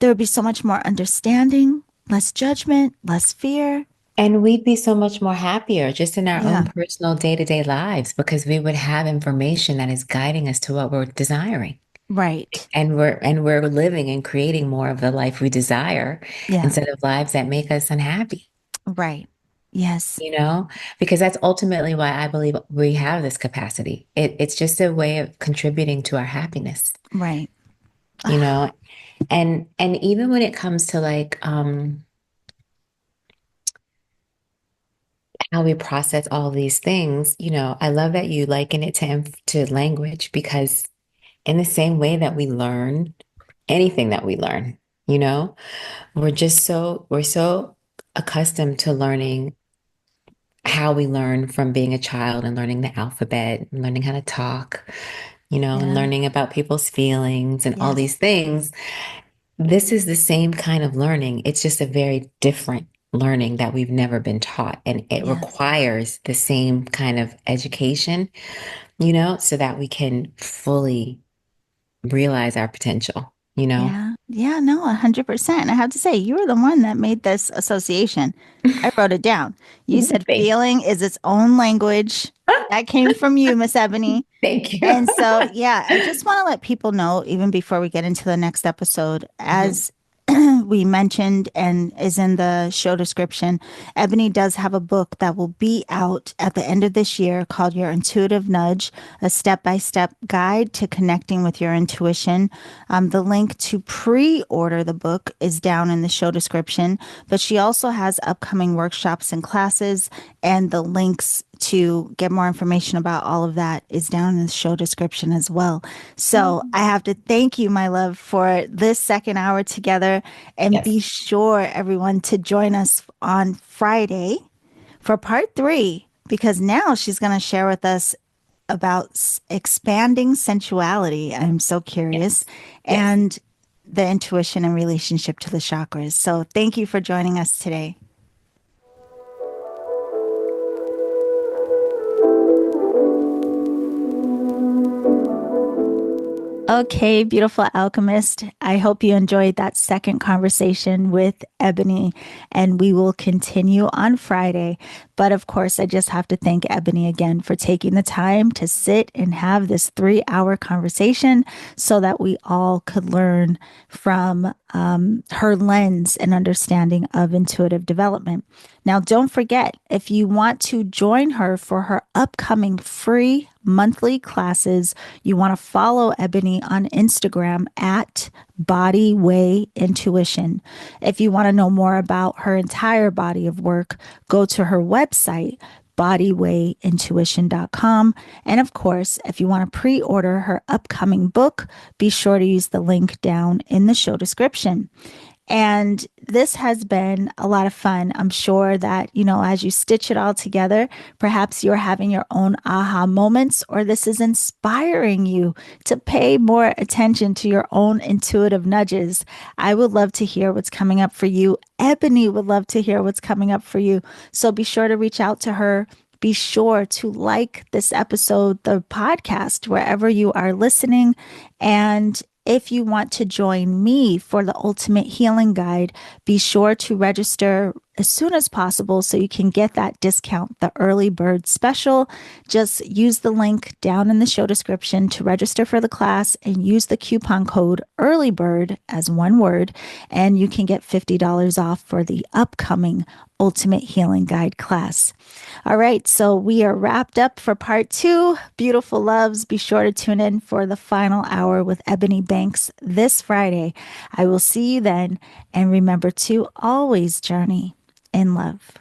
there would be so much more understanding, less judgment, less fear. And we'd be so much more happier just in our own Yeah, personal day-to-day lives because we would have information that is guiding us to what we're desiring. right. And we're living and creating more of the life we desire Yeah, instead of lives that make us unhappy, right. Yes, you know? Because that's ultimately why I believe we have this capacity. It's just a way of contributing to our happiness, right. you know? And even when it comes to like how we process all these things, I love that you liken it to language because in the same way that we learn anything that we learn, you know, we're so accustomed to learning how we learn from being a child and learning the alphabet and learning how to talk, and Yeah, learning about people's feelings and all yes, these things. This is the same kind of learning. It's just a very different learning that we've never been taught. And it Yes. requires the same kind of education, so that we can fully realize our potential, you know? Yeah. Yeah. No, 100%. I have to say, you were the one that made this association. I wrote it down. You said Thank, feeling is its own language. That came from you, Miss Ebony. thank you. And so, yeah, I just want to let people know, even before we get into the next episode, Mhm. as we mentioned and is in the show description, Ebony does have a book that will be out at the end of this year called Your Intuitive Nudge, a step by step guide to connecting with your intuition. The link to pre order the book is down in the show description, but she also has upcoming workshops and classes, and the links to get more information about all of that is down in the show description as well. So Oh, I have to thank you, my love, for this second hour together. And be yes, sure, everyone, to join us on Friday for part three, because now she's going to share with us about expanding sensuality. I'm so curious. yes, yes. And the intuition and relationship to the chakras. So thank you for joining us today. Okay, beautiful alchemist. I hope you enjoyed that second conversation with Ebony, and we will continue on Friday. But of course, I just have to thank Ebony again for taking the time to sit and have this 3 hour conversation so that we all could learn from her lens and understanding of intuitive development. Now, don't forget, if you want to join her for her upcoming free monthly classes, you want to follow Ebony on Instagram at Bodyway Intuition. If you want to know more about her entire body of work, go to her website, bodywayintuition.com. And of course, if you want to pre order her upcoming book, be sure to use the link down in the show description. And this has been a lot of fun. I'm sure that, as you stitch it all together, perhaps you're having your own aha moments, or this is inspiring you to pay more attention to your own intuitive nudges. I would love to hear what's coming up for you. Ebony would love to hear what's coming up for you. So be sure to reach out to her. Be sure to like this episode, the podcast, wherever you are listening. And if you want to join me for the Ultimate Healing Guide, be sure to register as soon as possible so you can get that discount, the early bird special. Just use the link down in the show description to register for the class and use the coupon code early bird as one word, and you can get $50 off for the upcoming Ultimate Healing Guide class. All right, so we are wrapped up for part two. Beautiful loves, be sure to tune in for the final hour with Ebony Banks this Friday. I will see you then, and remember to always journey in love.